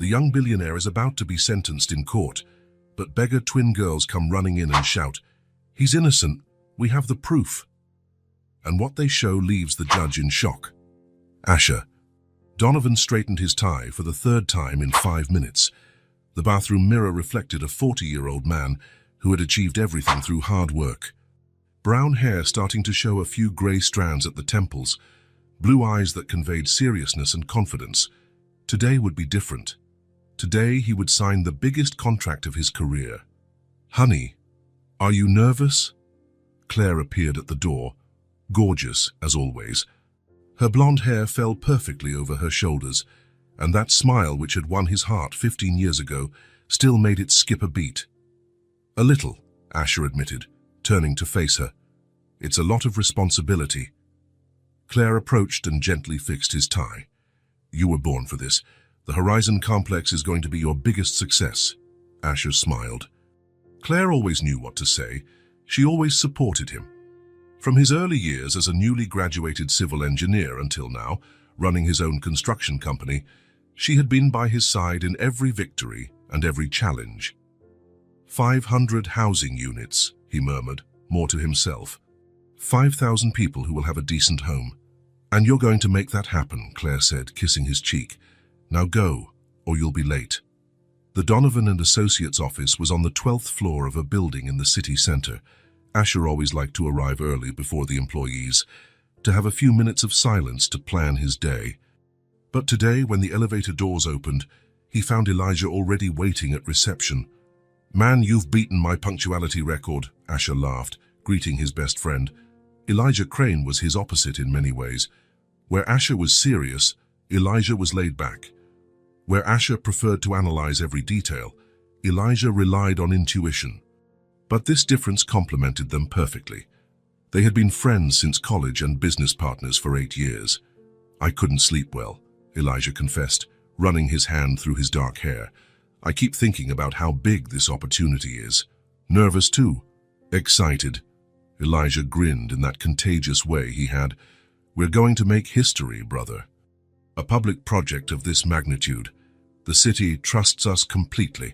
The young billionaire is about to be sentenced in court, but beggar twin girls come running in and shout, "He's innocent, we have the proof." And what they show leaves the judge in shock. Asher. Donovan straightened his tie for the third time in 5 minutes. The bathroom mirror reflected a 40-year-old man who had achieved everything through hard work. Brown hair starting to show a few grey strands at the temples, blue eyes that conveyed seriousness and confidence. Today would be different. Today he would sign the biggest contract of his career. "Honey, are you nervous?" Claire appeared at the door, gorgeous as always. Her blonde hair fell perfectly over her shoulders, and that smile which had won his heart 15 years ago still made it skip a beat. "A little," Asher admitted, turning to face her. "It's a lot of responsibility." Claire approached and gently fixed his tie. "You were born for this. The Horizon Complex is going to be your biggest success." Asher smiled. Claire always knew what to say. She always supported him. From his early years as a newly graduated civil engineer until now, running his own construction company, she had been by his side in every victory and every challenge. 500 housing units, he murmured, more to himself. 5,000 people who will have a decent home. "And you're going to make that happen," Claire said, kissing his cheek. "Now go, or you'll be late." The Donovan and Associates office was on the 12th floor of a building in the city center. Asher always liked to arrive early before the employees, to have a few minutes of silence to plan his day. But today, when the elevator doors opened, he found Elijah already waiting at reception. "Man, you've beaten my punctuality record," Asher laughed, greeting his best friend. Elijah Crane was his opposite in many ways. Where Asher was serious, Elijah was laid back. Where Asher preferred to analyze every detail, Elijah relied on intuition. But this difference complemented them perfectly. They had been friends since college and business partners for 8 years. "I couldn't sleep well," Elijah confessed, running his hand through his dark hair. "I keep thinking about how big this opportunity is." "Nervous too." "Excited." Elijah grinned in that contagious way he had. "We're going to make history, brother. A public project of this magnitude. The city trusts us completely."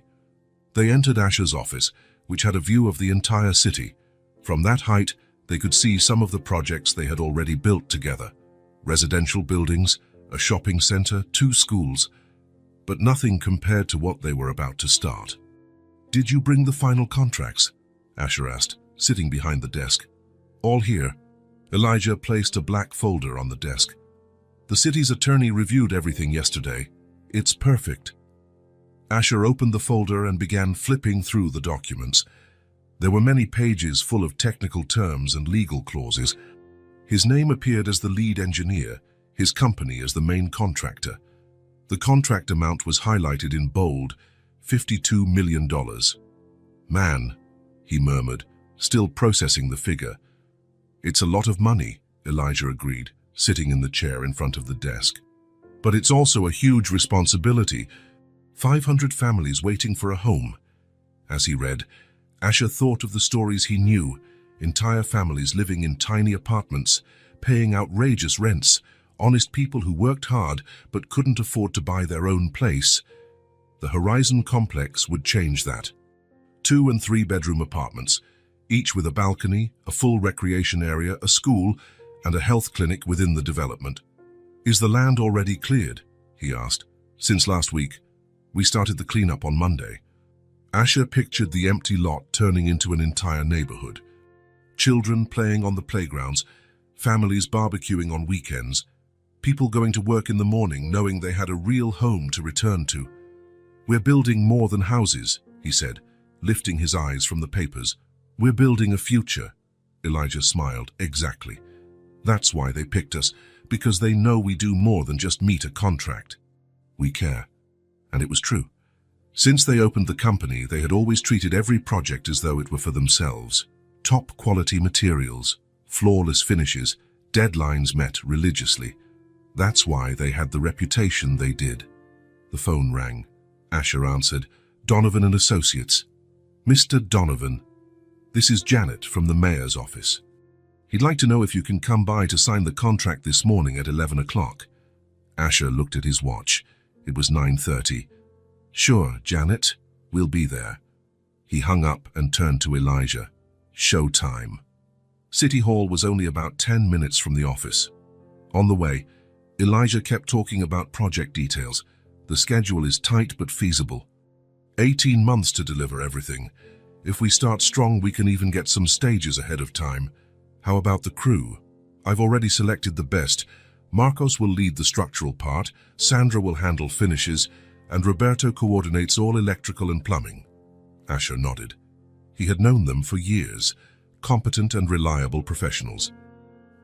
They entered Asher's office, which had a view of the entire city. From that height, they could see some of the projects they had already built together. Residential buildings, a shopping center, 2 schools, but nothing compared to what they were about to start. "Did you bring the final contracts?" Asher asked, sitting behind the desk. "All here." Elijah placed a black folder on the desk. "The city's attorney reviewed everything yesterday. It's perfect." Asher opened the folder and began flipping through the documents. There were many pages full of technical terms and legal clauses. His name appeared as the lead engineer, his company as the main contractor. The contract amount was highlighted in bold, $52 million. "Man," he murmured, still processing the figure. "It's a lot of money," Elijah agreed, sitting in the chair in front of the desk. "But it's also a huge responsibility. 500 families waiting for a home." As he read, Asher thought of the stories he knew, entire families living in tiny apartments, paying outrageous rents, honest people who worked hard but couldn't afford to buy their own place. The Horizon Complex would change that. 2- and 3-bedroom apartments, each with a balcony, a full recreation area, a school, and a health clinic within the development. "Is the land already cleared?" he asked. "Since last week. We started the cleanup on Monday." Asher pictured the empty lot turning into an entire neighborhood. Children playing on the playgrounds, families barbecuing on weekends, people going to work in the morning knowing they had a real home to return to. "We're building more than houses," he said, lifting his eyes from the papers. "We're building a future." Elijah smiled. "Exactly. That's why they picked us, because they know we do more than just meet a contract. We care." And it was true. Since they opened the company, they had always treated every project as though it were for themselves. Top quality materials, flawless finishes, deadlines met religiously. That's why they had the reputation they did. The phone rang. Asher answered. "Donovan and Associates." "Mr. Donovan, this is Janet from the mayor's office. He'd like to know if you can come by to sign the contract this morning at 11 o'clock. Asher looked at his watch. It was 9:30. Sure, Janet, we'll be there. He hung up and turned to Elijah. Show time. City Hall was only about 10 minutes from the office. On the way, Elijah kept talking about project details. The schedule is tight but feasible. 18 months to deliver everything. If we start strong, we can even get some stages ahead of time. How about the crew? I've already selected the best. Marcos will lead the structural part, Sandra will handle finishes, and Roberto coordinates all electrical and plumbing. Asher nodded. He had known them for years, competent and reliable professionals.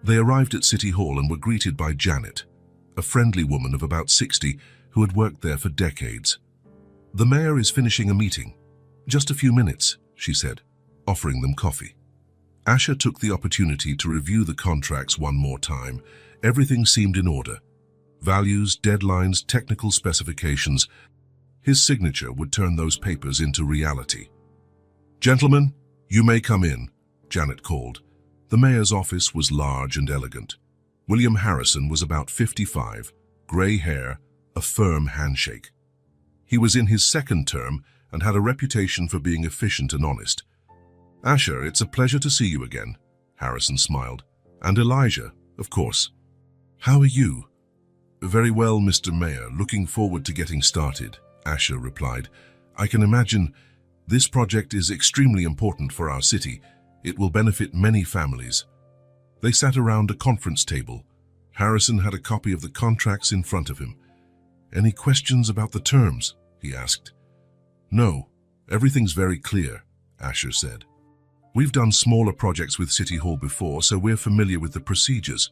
They arrived at City Hall and were greeted by Janet, a friendly woman of about 60 who had worked there for decades. The mayor is finishing a meeting. Just a few minutes, she said, offering them coffee. Asher took the opportunity to review the contracts one more time. Everything seemed in order. Values, deadlines, technical specifications. His signature would turn those papers into reality. Gentlemen, you may come in, Janet called. The mayor's office was large and elegant. William Harrison was about 55, gray hair, a firm handshake. He was in his second term and had a reputation for being efficient and honest. Asher, it's a pleasure to see you again, Harrison smiled. And Elijah, of course. How are you? Very well, Mr. Mayor. Looking forward to getting started, Asher replied. I can imagine this project is extremely important for our city. It will benefit many families. They sat around a conference table. Harrison had a copy of the contracts in front of him. Any questions about the terms? He asked. No, everything's very clear, Asher said. We've done smaller projects with City Hall before, so we're familiar with the procedures.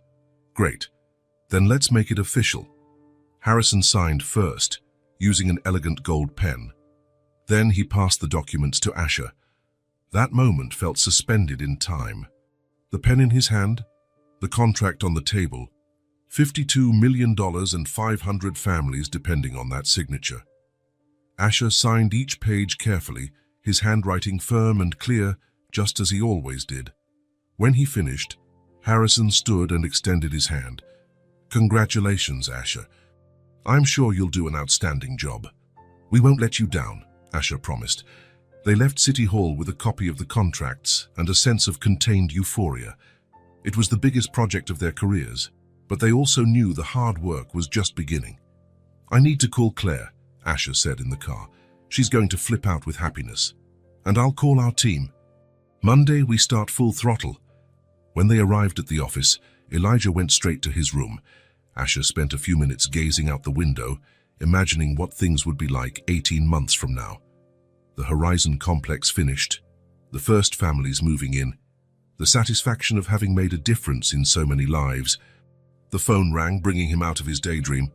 Great. Then let's make it official. Harrison signed first, using an elegant gold pen. Then he passed the documents to Asher. That moment felt suspended in time. The pen in his hand, the contract on the table, $52 million and 500 families depending on that signature. Asher signed each page carefully, his handwriting firm and clear, just as he always did. When he finished, Harrison stood and extended his hand. Congratulations, Asher. I'm sure you'll do an outstanding job. We won't let you down, Asher promised. They left City Hall with a copy of the contracts and a sense of contained euphoria. It was the biggest project of their careers, but they also knew the hard work was just beginning. I need to call Claire, Asher said in the car. She's going to flip out with happiness. And I'll call our team. Monday, we start full throttle. When they arrived at the office, Elijah went straight to his room. Asher spent a few minutes gazing out the window, imagining what things would be like 18 months from now. The Horizon complex finished, the first families moving in, the satisfaction of having made a difference in so many lives. The phone rang, bringing him out of his daydream.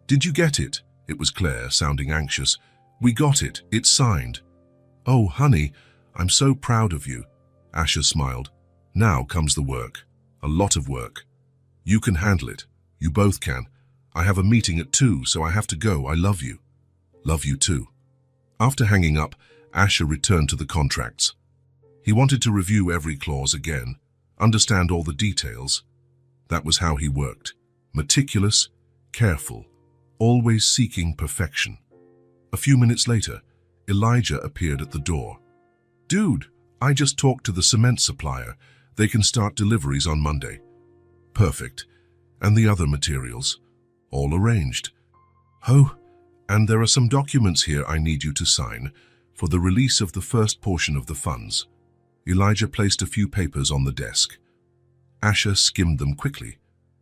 Did you get it? It was Claire, sounding anxious. We got it. It's signed. Oh, honey, I'm so proud of you. Asher smiled. Now comes the work. A lot of work. You can handle it. You both can. I have a meeting at 2, so I have to go. I love you. Love you too. After hanging up, Asher returned to the contracts. He wanted to review every clause again, understand all the details. That was how he worked. Meticulous, careful, always seeking perfection. A few minutes later, Elijah appeared at the door. Dude, I just talked to the cement supplier. They can start deliveries on Monday. Perfect. And the other materials? All arranged. Oh, and there are some documents here I need you to sign for the release of the first portion of the funds. Elijah placed a few papers on the desk. Asher skimmed them quickly.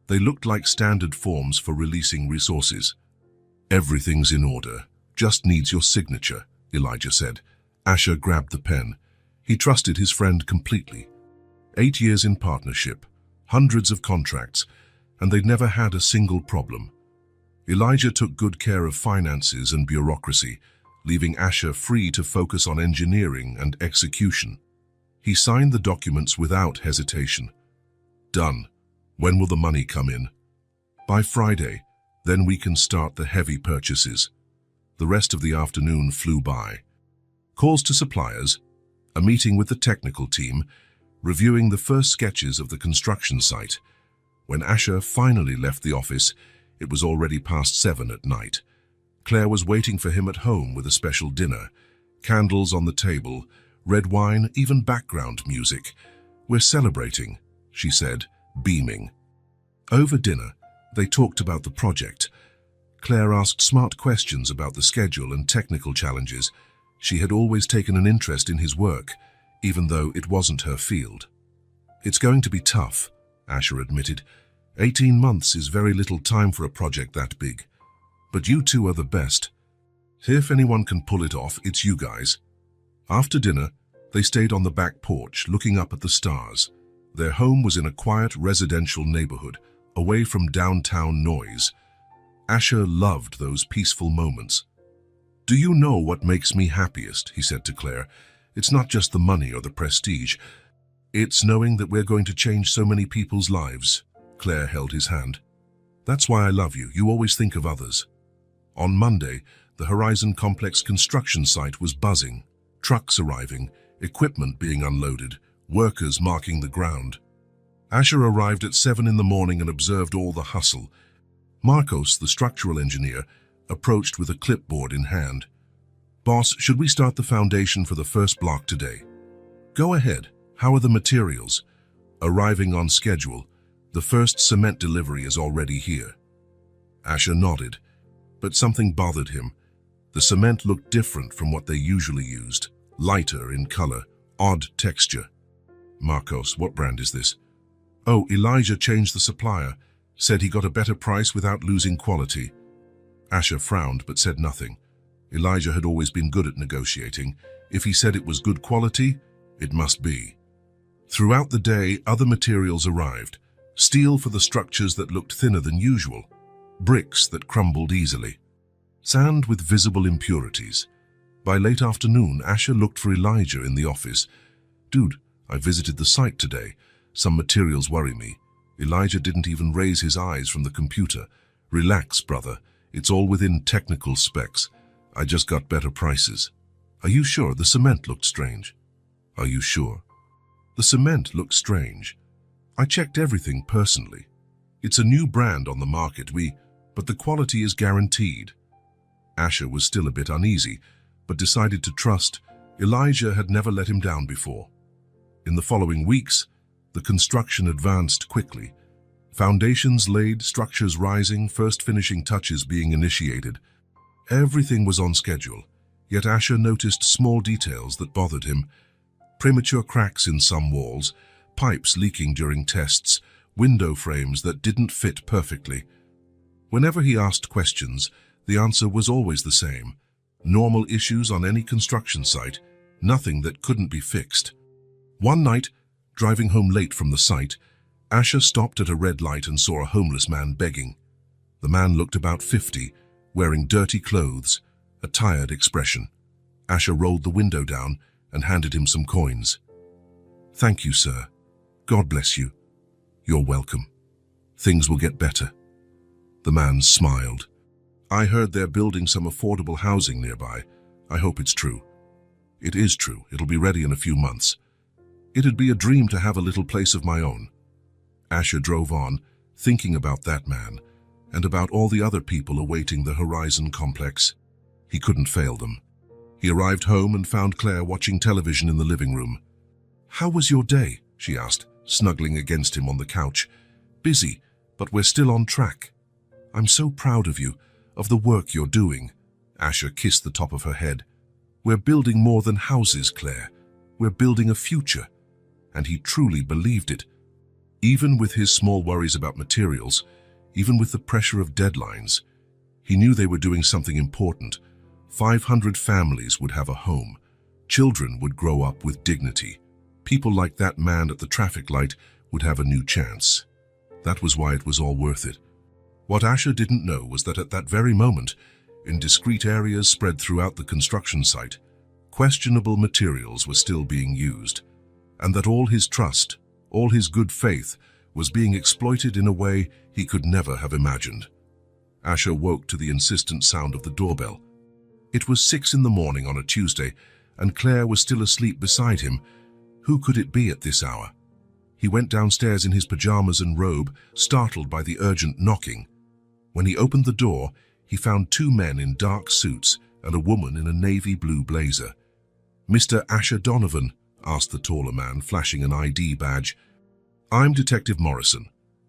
They looked like standard forms for releasing resources. Everything's in order. Just needs your signature, Elijah said. Asher grabbed the pen. He trusted his friend completely. 8 years in partnership, hundreds of contracts, and they'd never had a single problem. Elijah took good care of finances and bureaucracy, leaving Asher free to focus on engineering and execution. He signed the documents without hesitation. Done. When will the money come in? By Friday. Then we can start the heavy purchases. The rest of the afternoon flew by. Calls to suppliers, a meeting with the technical team, reviewing the first sketches of the construction site. When Asher finally left the office, it was already past 7 at night. Claire was waiting for him at home with a special dinner. Candles on the table, red wine, even background music. "We're celebrating," she said, beaming. Over dinner, they talked about the project. Claire asked smart questions about the schedule and technical challenges. She had always taken an interest in his work, even though it wasn't her field. "It's going to be tough," Asher admitted. 18 months is very little time for a project that big. But you two are the best. If anyone can pull it off, it's you guys. After dinner, they stayed on the back porch, looking up at the stars. Their home was in a quiet residential neighborhood, away from downtown noise. Asher loved those peaceful moments. "Do you know what makes me happiest?" he said to Claire. "It's not just the money or the prestige. It's knowing that we're going to change so many people's lives." Claire held his hand. "That's why I love you. You always think of others." On Monday, the Horizon Complex construction site was buzzing. Trucks arriving, equipment being unloaded, workers marking the ground. Asher arrived at 7 in the morning and observed all the hustle. Marcos, the structural engineer, approached with a clipboard in hand. "Boss, should we start the foundation for the first block today?" "Go ahead. How are the materials?" "Arriving on schedule. The first cement delivery is already here." Asher nodded, but something bothered him. The cement looked different from what they usually used, lighter in color, odd texture. "Marcos, what brand is this?" "Oh, Elijah changed the supplier, said he got a better price without losing quality." Asher frowned but said nothing. Elijah had always been good at negotiating. If he said it was good quality, it must be. Throughout the day, other materials arrived. Steel for the structures that looked thinner than usual. Bricks that crumbled easily. Sand with visible impurities. By late afternoon, Asher looked for Elijah in the office. "Dude, I visited the site today. Some materials worry me." Elijah didn't even raise his eyes from the computer. "Relax, brother. It's all within technical specs. I just got better prices." "Are you sure? The cement looked strange." "Are you sure?" "The cement looked strange. I checked everything personally. It's a new brand on the market, but the quality is guaranteed." Asher was still a bit uneasy, but decided to trust. Elijah had never let him down before. In the following weeks, the construction advanced quickly. Foundations laid, structures rising, first finishing touches being initiated. Everything was on schedule, yet Asher noticed small details that bothered him. Premature cracks in some walls, pipes leaking during tests, window frames that didn't fit perfectly. Whenever he asked questions, the answer was always the same. Normal issues on any construction site, nothing that couldn't be fixed. One night, driving home late from the site, Asher stopped at a red light and saw a homeless man begging. The man looked about 50, wearing dirty clothes, a tired expression. Asher rolled the window down and handed him some coins. "Thank you, sir. God bless you." "You're welcome. Things will get better." The man smiled. "I heard they're building some affordable housing nearby. I hope it's true." "It is true. It'll be ready in a few months." "It'd be a dream to have a little place of my own." Asher drove on, thinking about that man, and about all the other people awaiting the Horizon Complex. He couldn't fail them. He arrived home and found Claire watching television in the living room. "How was your day?" she asked, snuggling against him on the couch. "Busy, but we're still on track." "I'm so proud of you, of the work you're doing." Asher kissed the top of her head. "We're building more than houses, Claire. We're building a future." And he truly believed it. Even with his small worries about materials, even with the pressure of deadlines, he knew they were doing something important. 500 families would have a home. Children would grow up with dignity. People like that man at the traffic light would have a new chance. That was why it was all worth it. What Asher didn't know was that at that very moment, in discrete areas spread throughout the construction site, questionable materials were still being used, and that all his trust, all his good faith, was being exploited in a way he could never have imagined. Asher woke to the insistent sound of the doorbell. It was 6 in the morning on a Tuesday, and Claire was still asleep beside him. Who could it be at this hour? He went downstairs in his pajamas and robe, startled by the urgent knocking. When he opened the door, he found two men in dark suits and a woman in a navy blue blazer. "Mr. Asher Donovan?" asked the taller man, flashing an ID badge. "I'm Detective Morrison.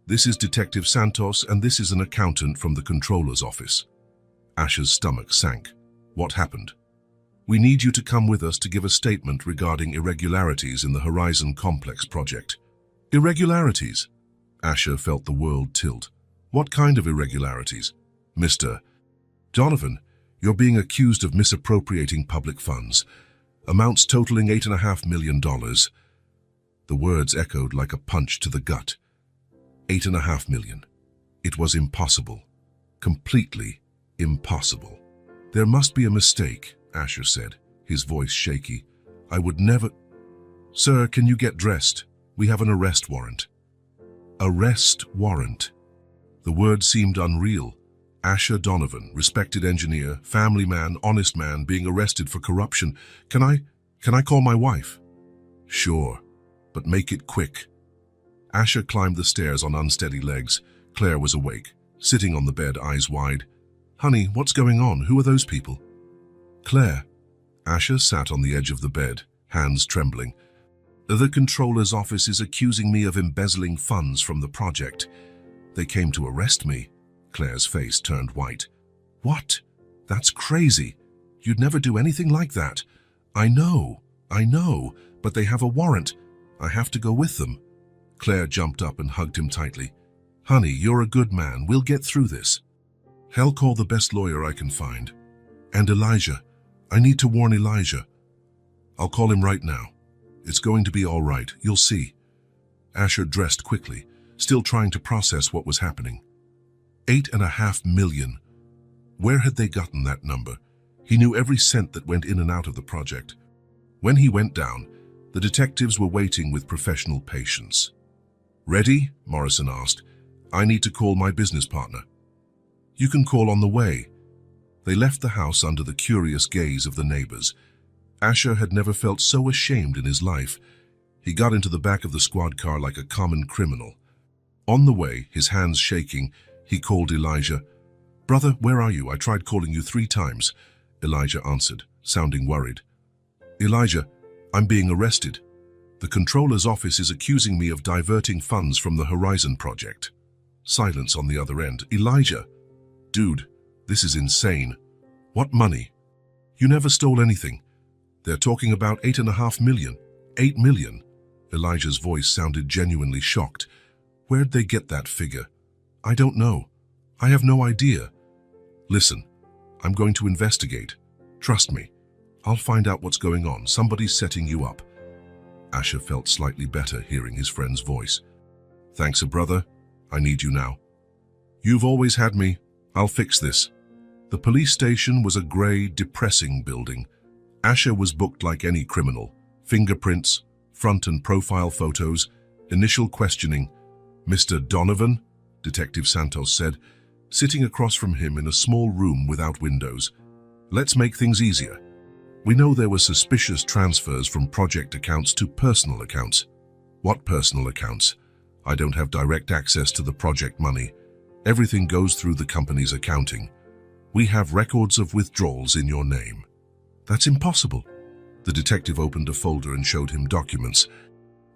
This is Detective Santos, and this is an accountant from the Controller's office." Asher's stomach sank. "What happened?" "We need you to come with us to give a statement regarding irregularities in the Horizon Complex project." "Irregularities?" Asher felt the world tilt. "What kind of irregularities?" "Mr. Donovan, you're being accused of misappropriating public funds. Amounts totaling $8.5 million. The words echoed like a punch to the gut. $8.5 million. It was impossible. Completely impossible. "There must be a mistake," Asher said, his voice shaky. "I would never—" "Sir, can you get dressed? We have an arrest warrant." Arrest warrant. The word seemed unreal. Asher Donovan, respected engineer, family man, honest man, being arrested for corruption. Can I call my wife?" "Sure, but make it quick." Asher climbed the stairs on unsteady legs. Claire was awake, sitting on the bed, eyes wide. "Honey, what's going on? Who are those people?" "Claire." Asher sat on the edge of the bed, hands trembling. "The Controller's office is accusing me of embezzling funds from the project. They came to arrest me." Claire's face turned white. "What? That's crazy. You'd never do anything like that." I know, but they have a warrant. I have to go with them." Claire jumped up and hugged him tightly. "Honey, you're a good man. We'll get through this. I'll call the best lawyer I can find. And Elijah. I need to warn Elijah. I'll call him right now. It's going to be all right. You'll see." Asher dressed quickly, still trying to process what was happening. $8.5 million. Where had they gotten that number? He knew every cent that went in and out of the project. When he went down, the detectives were waiting with professional patience. "Ready?" Morrison asked. "I need to call my business partner." "You can call on the way." They left the house under the curious gaze of the neighbors. Asher had never felt so ashamed in his life. He got into the back of the squad car like a common criminal. On the way, his hands shaking, he called Elijah. "Brother, where are you? I tried calling you 3 times. Elijah answered, sounding worried. "Elijah, I'm being arrested. The Controller's office is accusing me of diverting funds from the Horizon project." Silence on the other end. "Elijah, dude, this is insane. What money? You never stole anything. They're talking about $8.5 million. $8 million. Elijah's voice sounded genuinely shocked. "Where'd they get that figure?" "I don't know. I have no idea." "Listen, I'm going to investigate. Trust me. I'll find out what's going on. Somebody's setting you up." Asher felt slightly better hearing his friend's voice. "Thanks, brother. I need you now." "You've always had me. I'll fix this." The police station was a gray, depressing building. Asher was booked like any criminal. Fingerprints, front and profile photos, initial questioning. "Mr. Donovan?" Detective Santos said, sitting across from him in a small room without windows. "Let's make things easier. We know there were suspicious transfers from project accounts to personal accounts." "What personal accounts?" "I don't have direct access to the project money. Everything goes through the company's accounting. We have records of withdrawals in your name." "That's impossible." The detective opened a folder and showed him documents.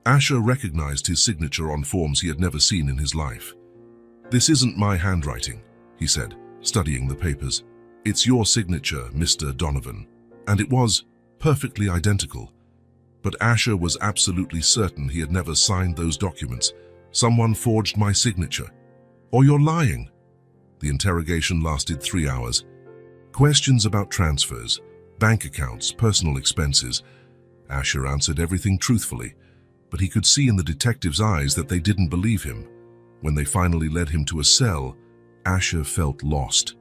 Asher recognized his signature on forms he had never seen in his life. "This isn't my handwriting," he said, studying the papers. "It's your signature, Mr. Donovan." And it was perfectly identical. But Asher was absolutely certain he had never signed those documents. "Someone forged my signature." "Or you're lying." The interrogation lasted 3 hours. Questions about transfers, bank accounts, personal expenses. Asher answered everything truthfully, but he could see in the detective's eyes that they didn't believe him. When they finally led him to a cell, Asher felt lost.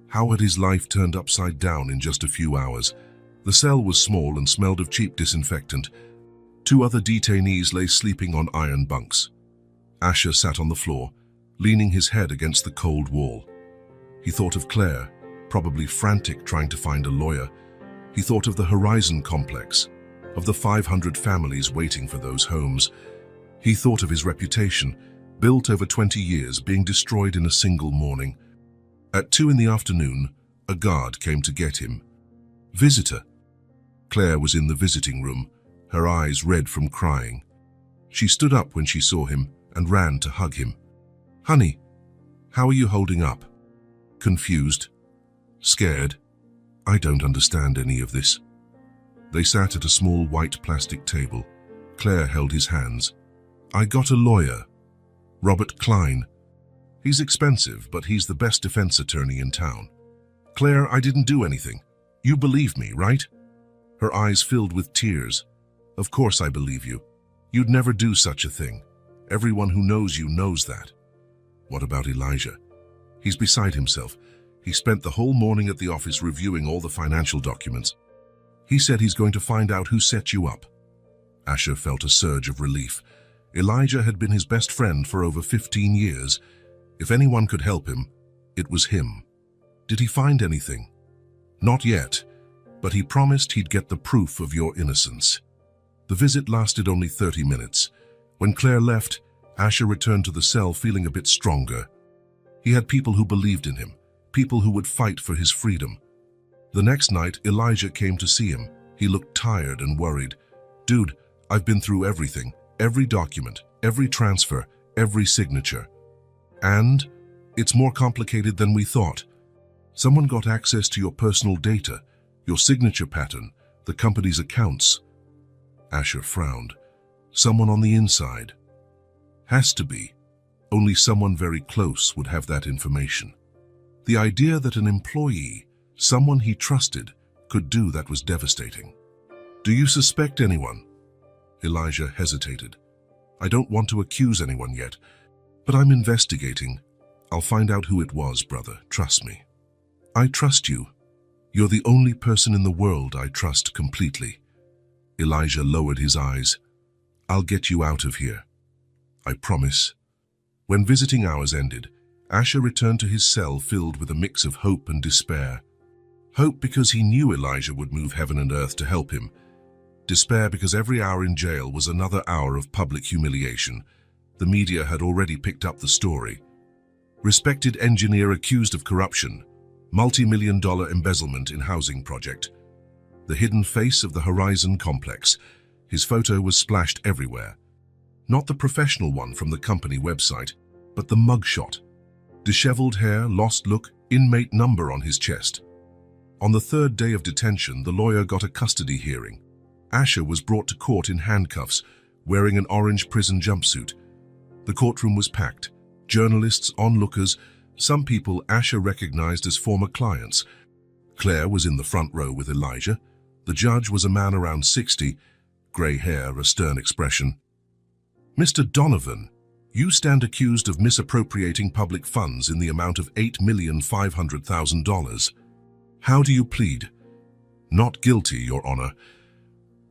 How had his life turned upside down in just a few hours? The cell was small and smelled of cheap disinfectant. 2 other detainees lay sleeping on iron bunks. Asher sat on the floor, leaning his head against the cold wall. He thought of Claire, probably frantic trying to find a lawyer. He thought of the Horizon complex, of the 500 families waiting for those homes. He thought of his reputation, built over 20 years, being destroyed in a single morning. At 2 in the afternoon, a guard came to get him. Visitor. Claire was in the visiting room, her eyes red from crying. She stood up when she saw him and ran to hug him. "Honey, how are you holding up?" "Confused. Scared. I don't understand any of this." They sat at a small white plastic table. Claire held his hands. "I got a lawyer. Robert Klein. He's expensive, but he's the best defense attorney in town." "Claire, I didn't do anything. You believe me, right?" Her eyes filled with tears. "Of course I believe you. You'd never do such a thing. Everyone who knows you knows that." "What about Elijah?" "He's beside himself. He spent the whole morning at the office reviewing all the financial documents. He said he's going to find out who set you up." Asher felt a surge of relief. Elijah had been his best friend for over 15 years. If anyone could help him, it was him. "Did he find anything?" "Not yet, but he promised he'd get the proof of your innocence." The visit lasted only 30 minutes. When Claire left, Asher returned to the cell feeling a bit stronger. He had people who believed in him, people who would fight for his freedom. The next night, Elijah came to see him. He looked tired and worried. "Dude, I've been through everything, every document, every transfer, every signature. And it's more complicated than we thought. Someone got access to your personal data, your signature pattern, the company's accounts." Asher frowned. "Someone on the inside." "Has to be. Only someone very close would have that information." The idea that an employee, someone he trusted, could do that was devastating. "Do you suspect anyone?" Elijah hesitated. "I don't want to accuse anyone yet, but I'm investigating. I'll find out who it was, brother. Trust me." "I trust you. You're the only person in the world I trust completely." Elijah lowered his eyes. "I'll get you out of here. I promise." When visiting hours ended, Asher returned to his cell filled with a mix of hope and despair. Hope because he knew Elijah would move heaven and earth to help him. Despair because every hour in jail was another hour of public humiliation. The media had already picked up the story. Respected engineer accused of corruption, multi-million-dollar embezzlement in housing project. The hidden face of the Horizon complex. His photo was splashed everywhere. Not the professional one from the company website, but the mugshot. Disheveled hair, lost look, inmate number on his chest. On the third day of detention, the lawyer got a custody hearing. Asher was brought to court in handcuffs, wearing an orange prison jumpsuit. The courtroom was packed. Journalists, onlookers, some people Asher recognized as former clients. Claire was in the front row with Elijah. The judge was a man around 60, grey hair, a stern expression. "Mr. Donovan, you stand accused of misappropriating public funds in the amount of $8,500,000. How do you plead?" "Not guilty, Your Honor.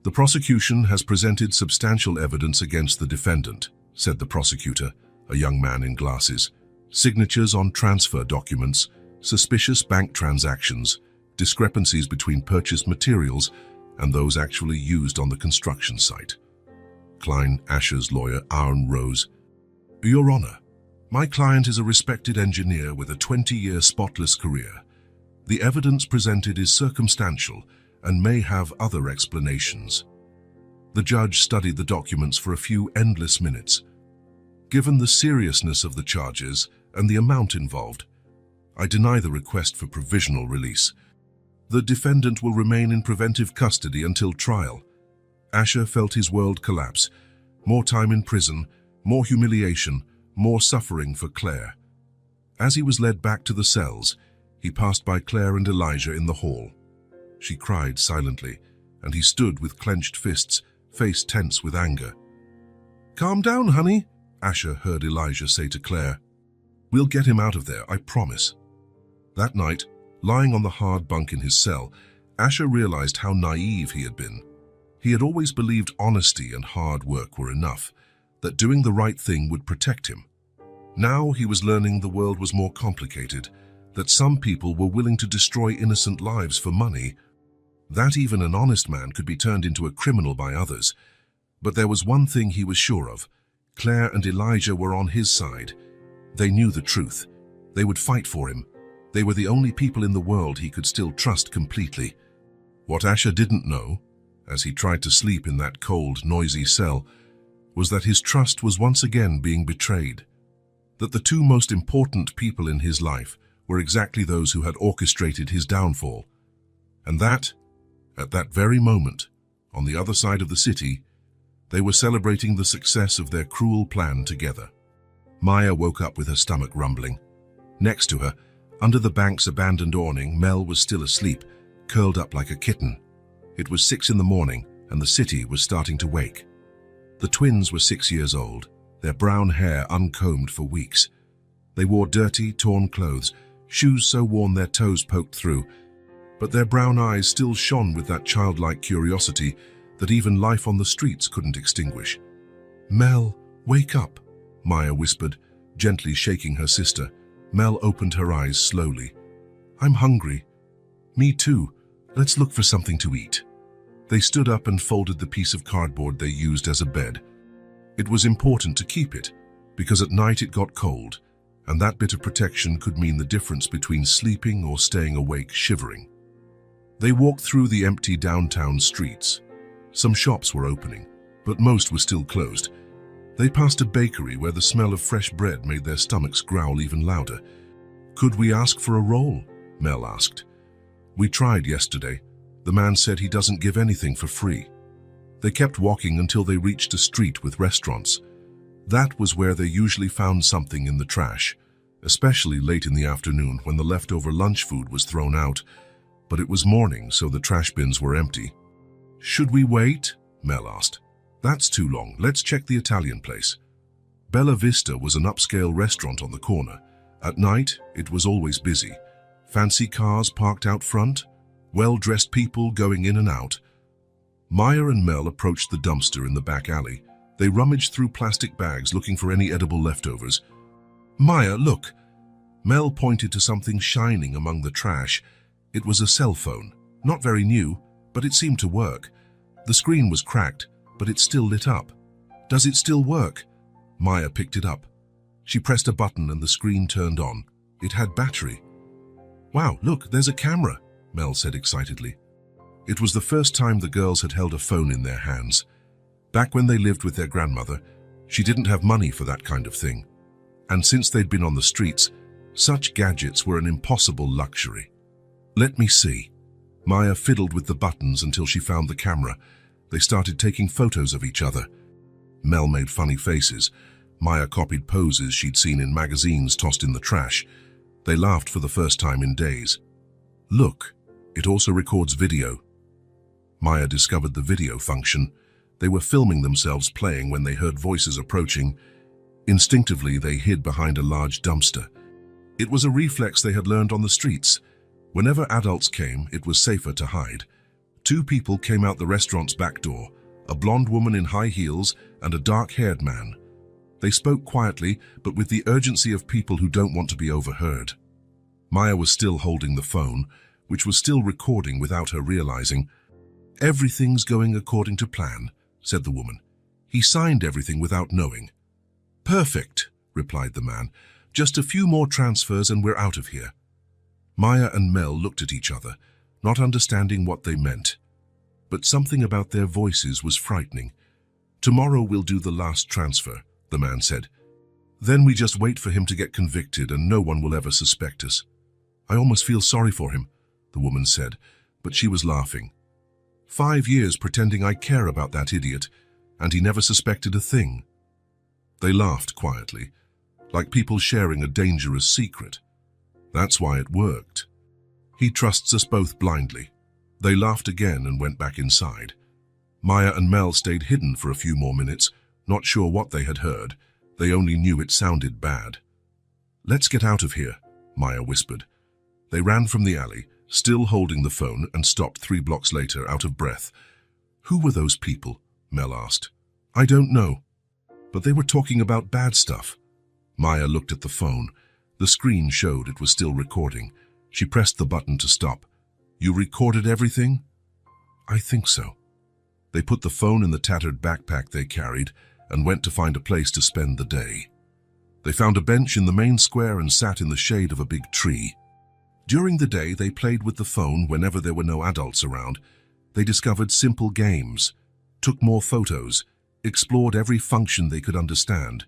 The prosecution has presented substantial evidence against the defendant," said the prosecutor, a young man in glasses. "Signatures on transfer documents, suspicious bank transactions, discrepancies between purchased materials and those actually used on the construction site." Klein, Asher's lawyer, Aaron rose. "Your Honor, my client is a respected engineer with a 20-year spotless career. The evidence presented is circumstantial and may have other explanations." The judge studied the documents for a few endless minutes. "Given the seriousness of the charges and the amount involved, I deny the request for provisional release. The defendant will remain in preventive custody until trial." Asher felt his world collapse. More time in prison, more humiliation, more suffering for Claire. As he was led back to the cells, he passed by Claire and Elijah in the hall. She cried silently, and he stood with clenched fists, face tense with anger. "Calm down, honey," Asher heard Elijah say to Claire. "We'll get him out of there, I promise." That night, lying on the hard bunk in his cell, Asher realized how naive he had been. He had always believed honesty and hard work were enough, that doing the right thing would protect him. Now he was learning the world was more complicated, that some people were willing to destroy innocent lives for money, that even an honest man could be turned into a criminal by others. But there was one thing he was sure of. Claire and Elijah were on his side. They knew the truth. They would fight for him. They were the only people in the world he could still trust completely. What Asher didn't know, as he tried to sleep in that cold, noisy cell, was that his trust was once again being betrayed. That the two most important people in his life were exactly those who had orchestrated his downfall. And that, at that very moment, on the other side of the city, they were celebrating the success of their cruel plan together. Maya woke up with her stomach rumbling. Next to her, under the bank's abandoned awning, Mel was still asleep, curled up like a kitten. It was 6 in the morning, and the city was starting to wake. The twins were 6 years old, their brown hair uncombed for weeks. They wore dirty, torn clothes, shoes so worn their toes poked through, but their brown eyes still shone with that childlike curiosity that even life on the streets couldn't extinguish. "Mel, wake up," Maya whispered, gently shaking her sister. Mel opened her eyes slowly. "I'm hungry." "Me too. Let's look for something to eat." They stood up and folded the piece of cardboard they used as a bed. It was important to keep it, because at night it got cold, and that bit of protection could mean the difference between sleeping or staying awake shivering. They walked through the empty downtown streets. Some shops were opening, but most were still closed. They passed a bakery where the smell of fresh bread made their stomachs growl even louder. "Could we ask for a roll?" Mel asked. "We tried yesterday. The man said he doesn't give anything for free." They kept walking until they reached a street with restaurants. That was where they usually found something in the trash, especially late in the afternoon when the leftover lunch food was thrown out. But it was morning, so the trash bins were empty. "Should we wait?" Mel asked. "That's too long. Let's check the Italian place." Bella Vista was an upscale restaurant on the corner. At night, it was always busy. Fancy cars parked out front, well-dressed people going in and out. Maya and Mel approached the dumpster in the back alley. They rummaged through plastic bags looking for any edible leftovers. "Maya, look!" Mel pointed to something shining among the trash. It was a cell phone, not very new, but it seemed to work. The screen was cracked, but it still lit up. "Does it still work?" Maya picked it up. She pressed a button and the screen turned on. It had battery. "Wow, look, there's a camera," Mel said excitedly. It was the first time the girls had held a phone in their hands. Back when they lived with their grandmother, she didn't have money for that kind of thing. And since they'd been on the streets, such gadgets were an impossible luxury. "Let me see." Maya fiddled with the buttons until she found the camera. They started taking photos of each other. Mel made funny faces. Maya copied poses she'd seen in magazines tossed in the trash. They laughed for the first time in days. "Look, it also records video." Maya discovered the video function. They were filming themselves playing when they heard voices approaching. Instinctively, they hid behind a large dumpster. It was a reflex they had learned on the streets. Whenever adults came, it was safer to hide. 2 people came out the restaurant's back door, a blonde woman in high heels and a dark-haired man. They spoke quietly, but with the urgency of people who don't want to be overheard. Maya was still holding the phone, which was still recording without her realizing. "Everything's going according to plan," said the woman. "He signed everything without knowing." "Perfect," replied the man. "Just a few more transfers and we're out of here." Maya and Mel looked at each other, not understanding what they meant. But something about their voices was frightening. "Tomorrow we'll do the last transfer," the man said. "Then we just wait for him to get convicted and no one will ever suspect us." "I almost feel sorry for him," the woman said, but she was laughing. 5 years pretending I care about that idiot, and he never suspected a thing." They laughed quietly, like people sharing a dangerous secret. That's why it worked. "He trusts us both blindly." They laughed again and went back inside. Maya and Mel stayed hidden for a few more minutes, not sure what they had heard. They only knew it sounded bad. "Let's get out of here," Maya whispered. They ran from the alley, still holding the phone, and stopped 3 blocks later, out of breath. "Who were those people?" Mel asked. "I don't know. But they were talking about bad stuff." Maya looked at the phone. The screen showed it was still recording. She pressed the button to stop. "You recorded everything?" "I think so." They put the phone in the tattered backpack they carried and went to find a place to spend the day. They found a bench in the main square and sat in the shade of a big tree. During the day, they played with the phone whenever there were no adults around. They discovered simple games, took more photos, explored every function they could understand.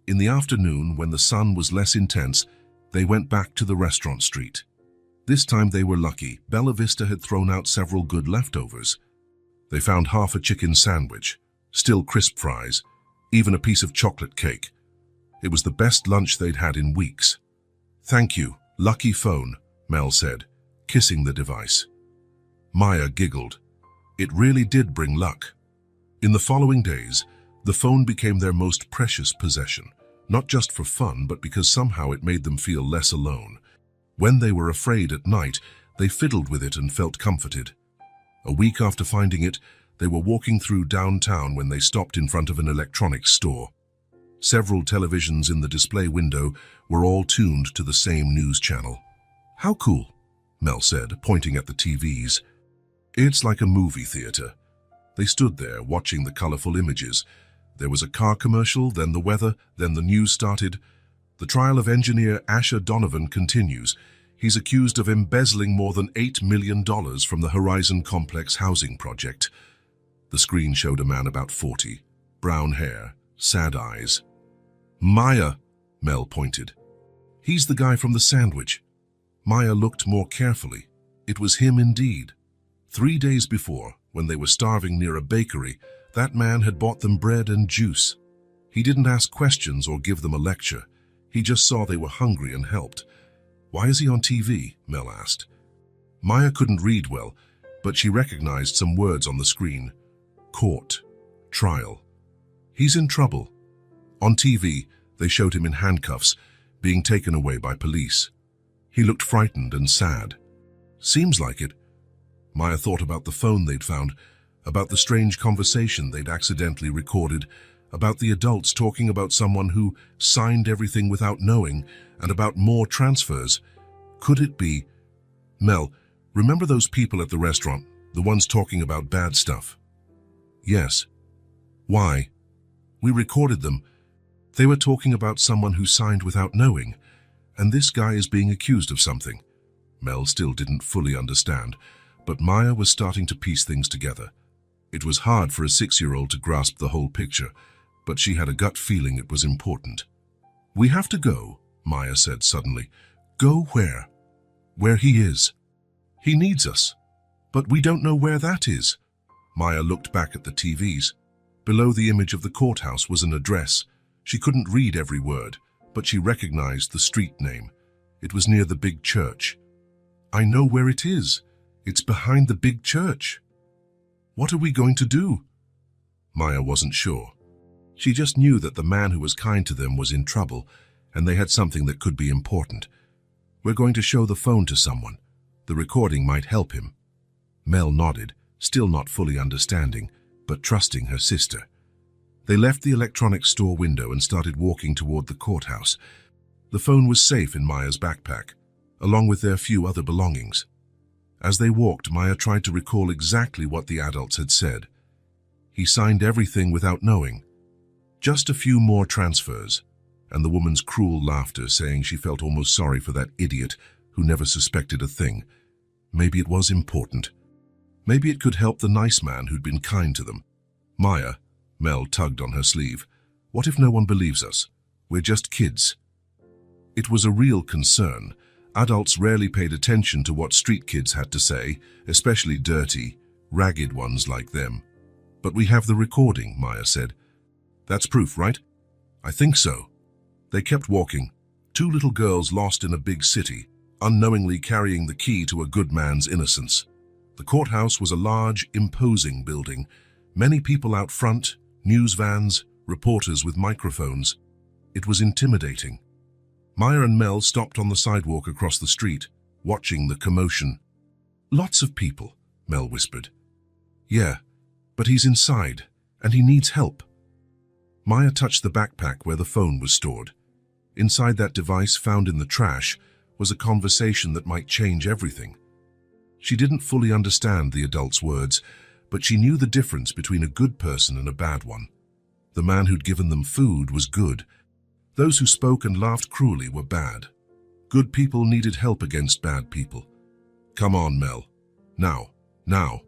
In the afternoon, when the sun was less intense, they went back to the restaurant street. This time they were lucky. Bella Vista had thrown out several good leftovers. They found half a chicken sandwich, still crisp fries, even a piece of chocolate cake. It was the best lunch they'd had in weeks. "Thank you, lucky phone," Mel said, kissing the device. Maya giggled. It really did bring luck. In the following days, the phone became their most precious possession, not just for fun, but because somehow it made them feel less alone. When they were afraid at night, they fiddled with it and felt comforted. A week after finding it, they were walking through downtown when they stopped in front of an electronics store. Several televisions in the display window were all tuned to the same news channel. "How cool," Mel said, pointing at the TVs. "It's like a movie theater." They stood there, watching the colorful images. There was a car commercial, then the weather, then the news started. The trial of engineer Asher Donovan continues. He's accused of embezzling more than $8 million from the Horizon Complex housing project. The screen showed a man about 40, brown hair, sad eyes. "Maya," Mel pointed. "He's the guy from the sandwich." Maya looked more carefully. It was him indeed. 3 days before, when they were starving near a bakery, that man had bought them bread and juice. He didn't ask questions or give them a lecture. He just saw they were hungry and helped. "Why is he on TV?" Mel asked. Maya couldn't read well, but she recognized some words on the screen. Court. Trial. He's in trouble. On TV, they showed him in handcuffs, being taken away by police. He looked frightened and sad. "Seems like it." Maya thought about the phone they'd found, about the strange conversation they'd accidentally recorded, about the adults talking about someone who signed everything without knowing, and about more transfers. Could it be? "Mel, remember those people at the restaurant, the ones talking about bad stuff?" "Yes." "Why?" "We recorded them. They were talking about someone who signed without knowing, and this guy is being accused of something." Mel still didn't fully understand, but Maya was starting to piece things together. It was hard for a 6-year-old to grasp the whole picture, but she had a gut feeling it was important. "We have to go," Maya said suddenly. "Go where?" "Where he is. He needs us. But we don't know where that is." Maya looked back at the TVs. Below the image of the courthouse was an address. She couldn't read every word, but she recognized the street name. It was near the big church. "I know where it is. It's behind the big church." "What are we going to do?" Maya wasn't sure. She just knew that the man who was kind to them was in trouble, and they had something that could be important. "We're going to show the phone to someone. The recording might help him." Mel nodded, still not fully understanding, but trusting her sister. They left the electronics store window and started walking toward the courthouse. The phone was safe in Maya's backpack, along with their few other belongings. As they walked, Maya tried to recall exactly what the adults had said. He signed everything without knowing. Just a few more transfers, and the woman's cruel laughter saying she felt almost sorry for that idiot who never suspected a thing. Maybe it was important. Maybe it could help the nice man who'd been kind to them. "Maya," Mel tugged on her sleeve, "what if no one believes us? We're just kids." It was a real concern. Adults rarely paid attention to what street kids had to say, especially dirty, ragged ones like them. "But we have the recording," Maya said. "That's proof, right?" "I think so." They kept walking. 2 little girls lost in a big city, unknowingly carrying the key to a good man's innocence. The courthouse was a large, imposing building. Many people out front, news vans, reporters with microphones. It was intimidating. Maya and Mel stopped on the sidewalk across the street, watching the commotion. "Lots of people," Mel whispered. "Yeah, but he's inside, and he needs help." Maya touched the backpack where the phone was stored. Inside that device, found in the trash, was a conversation that might change everything. She didn't fully understand the adult's words, but she knew the difference between a good person and a bad one. The man who'd given them food was good. Those who spoke and laughed cruelly were bad. Good people needed help against bad people. Come on, Mel. Now, now.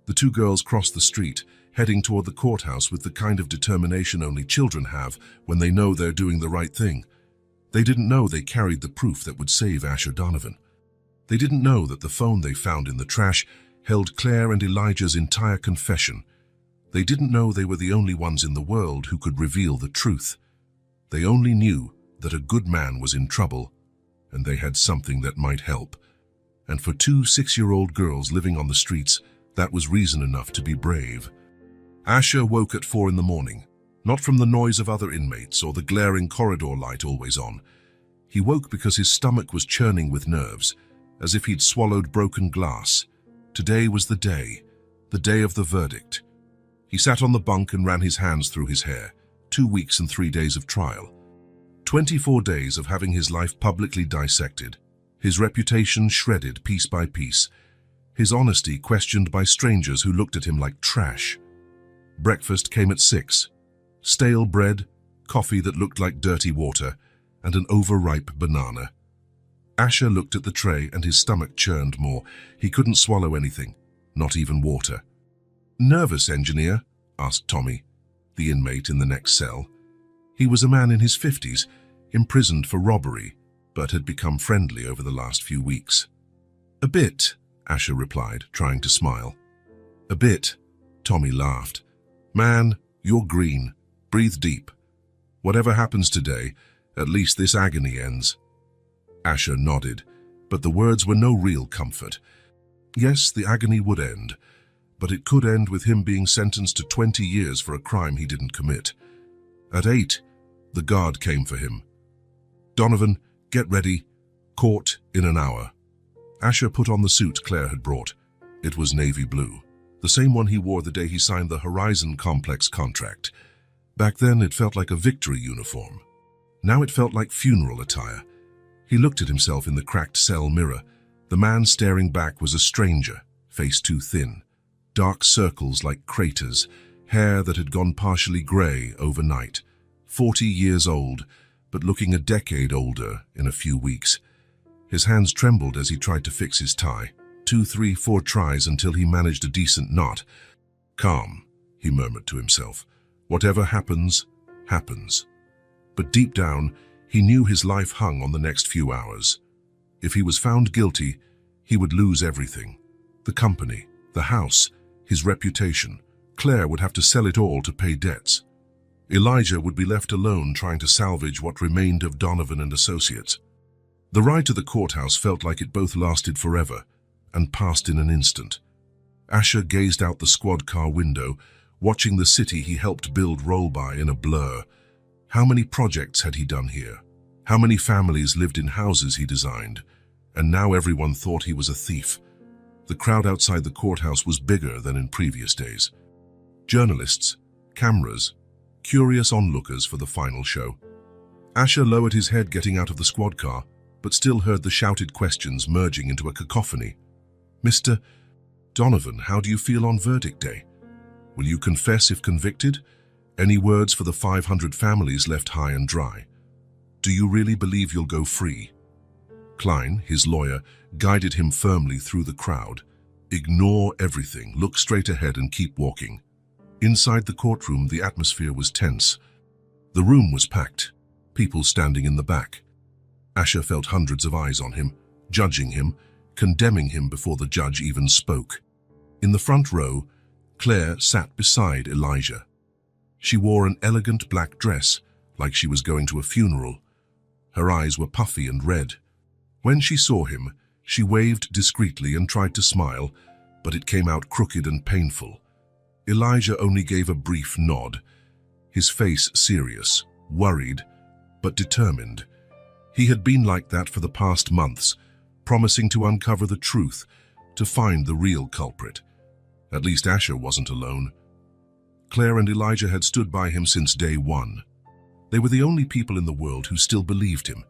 The two girls crossed the street, heading toward the courthouse with the kind of determination only children have when they know they're doing the right thing. They didn't know they carried the proof that would save Asher Donovan. They didn't know that the phone they found in the trash held Claire and Elijah's entire confession. They didn't know they were the only ones in the world who could reveal the truth. They only knew that a good man was in trouble, and they had something that might help. And for two 6-year-old girls living on the streets, that was reason enough to be brave. Asher woke at 4 in the morning, not from the noise of other inmates or the glaring corridor light always on. He woke because his stomach was churning with nerves, as if he'd swallowed broken glass. Today was the day of the verdict. He sat on the bunk and ran his hands through his hair. 2 weeks and 3 days of trial. 24 days of having his life publicly dissected, his reputation shredded piece by piece, his honesty questioned by strangers who looked at him like trash. Breakfast came at 6. Stale bread, coffee that looked like dirty water, and an overripe banana. Asher looked at the tray and his stomach churned more. He couldn't swallow anything, not even water. "Nervous, engineer?" asked Tommy, the inmate in the next cell. He was a man in his 50s, imprisoned for robbery, but had become friendly over the last few weeks. "A bit," Asher replied, trying to smile. "A bit," Tommy laughed. "Man, you're green. Breathe deep. Whatever happens today, at least this agony ends." Asher nodded, but the words were no real comfort. Yes, the agony would end, but it could end with him being sentenced to 20 years for a crime he didn't commit. At 8, the guard came for him. "Donovan, get ready. Court in an hour." Asher put on the suit Claire had brought. It was navy blue, the same one he wore the day he signed the Horizon Complex contract. Back then it felt like a victory uniform. Now it felt like funeral attire. He looked at himself in the cracked cell mirror. The man staring back was a stranger, face too thin, dark circles like craters, hair that had gone partially grey overnight, 40 years old, but looking a decade older in a few weeks. His hands trembled as he tried to fix his tie. 2, 3, 4 tries until he managed a decent knot. "Calm," he murmured to himself. "Whatever happens, happens." But deep down, he knew his life hung on the next few hours. If he was found guilty, he would lose everything. The company, the house, his reputation. Claire would have to sell it all to pay debts. Elijah would be left alone trying to salvage what remained of Donovan and Associates. The ride to the courthouse felt like it both lasted forever and passed in an instant. Asher gazed out the squad car window, watching the city he helped build roll by in a blur. How many projects had he done here? How many families lived in houses he designed? And now everyone thought he was a thief. The crowd outside the courthouse was bigger than in previous days. Journalists, cameras, curious onlookers for the final show. Asher lowered his head getting out of the squad car, but still heard the shouted questions merging into a cacophony. "Mr. Donovan, how do you feel on verdict day? Will you confess if convicted? Any words for the 500 families left high and dry? Do you really believe you'll go free?" Klein, his lawyer, guided him firmly through the crowd. "Ignore everything, look straight ahead and keep walking." Inside the courtroom, the atmosphere was tense. The room was packed, people standing in the back. Asher felt hundreds of eyes on him, judging him, condemning him before the judge even spoke. In the front row, Claire sat beside Elijah. She wore an elegant black dress, like she was going to a funeral. Her eyes were puffy and red. When she saw him, she waved discreetly and tried to smile, but it came out crooked and painful. Elijah only gave a brief nod, his face serious, worried, but determined. He had been like that for the past months, promising to uncover the truth, to find the real culprit. At least Asher wasn't alone. Claire and Elijah had stood by him since day one. They were the only people in the world who still believed him.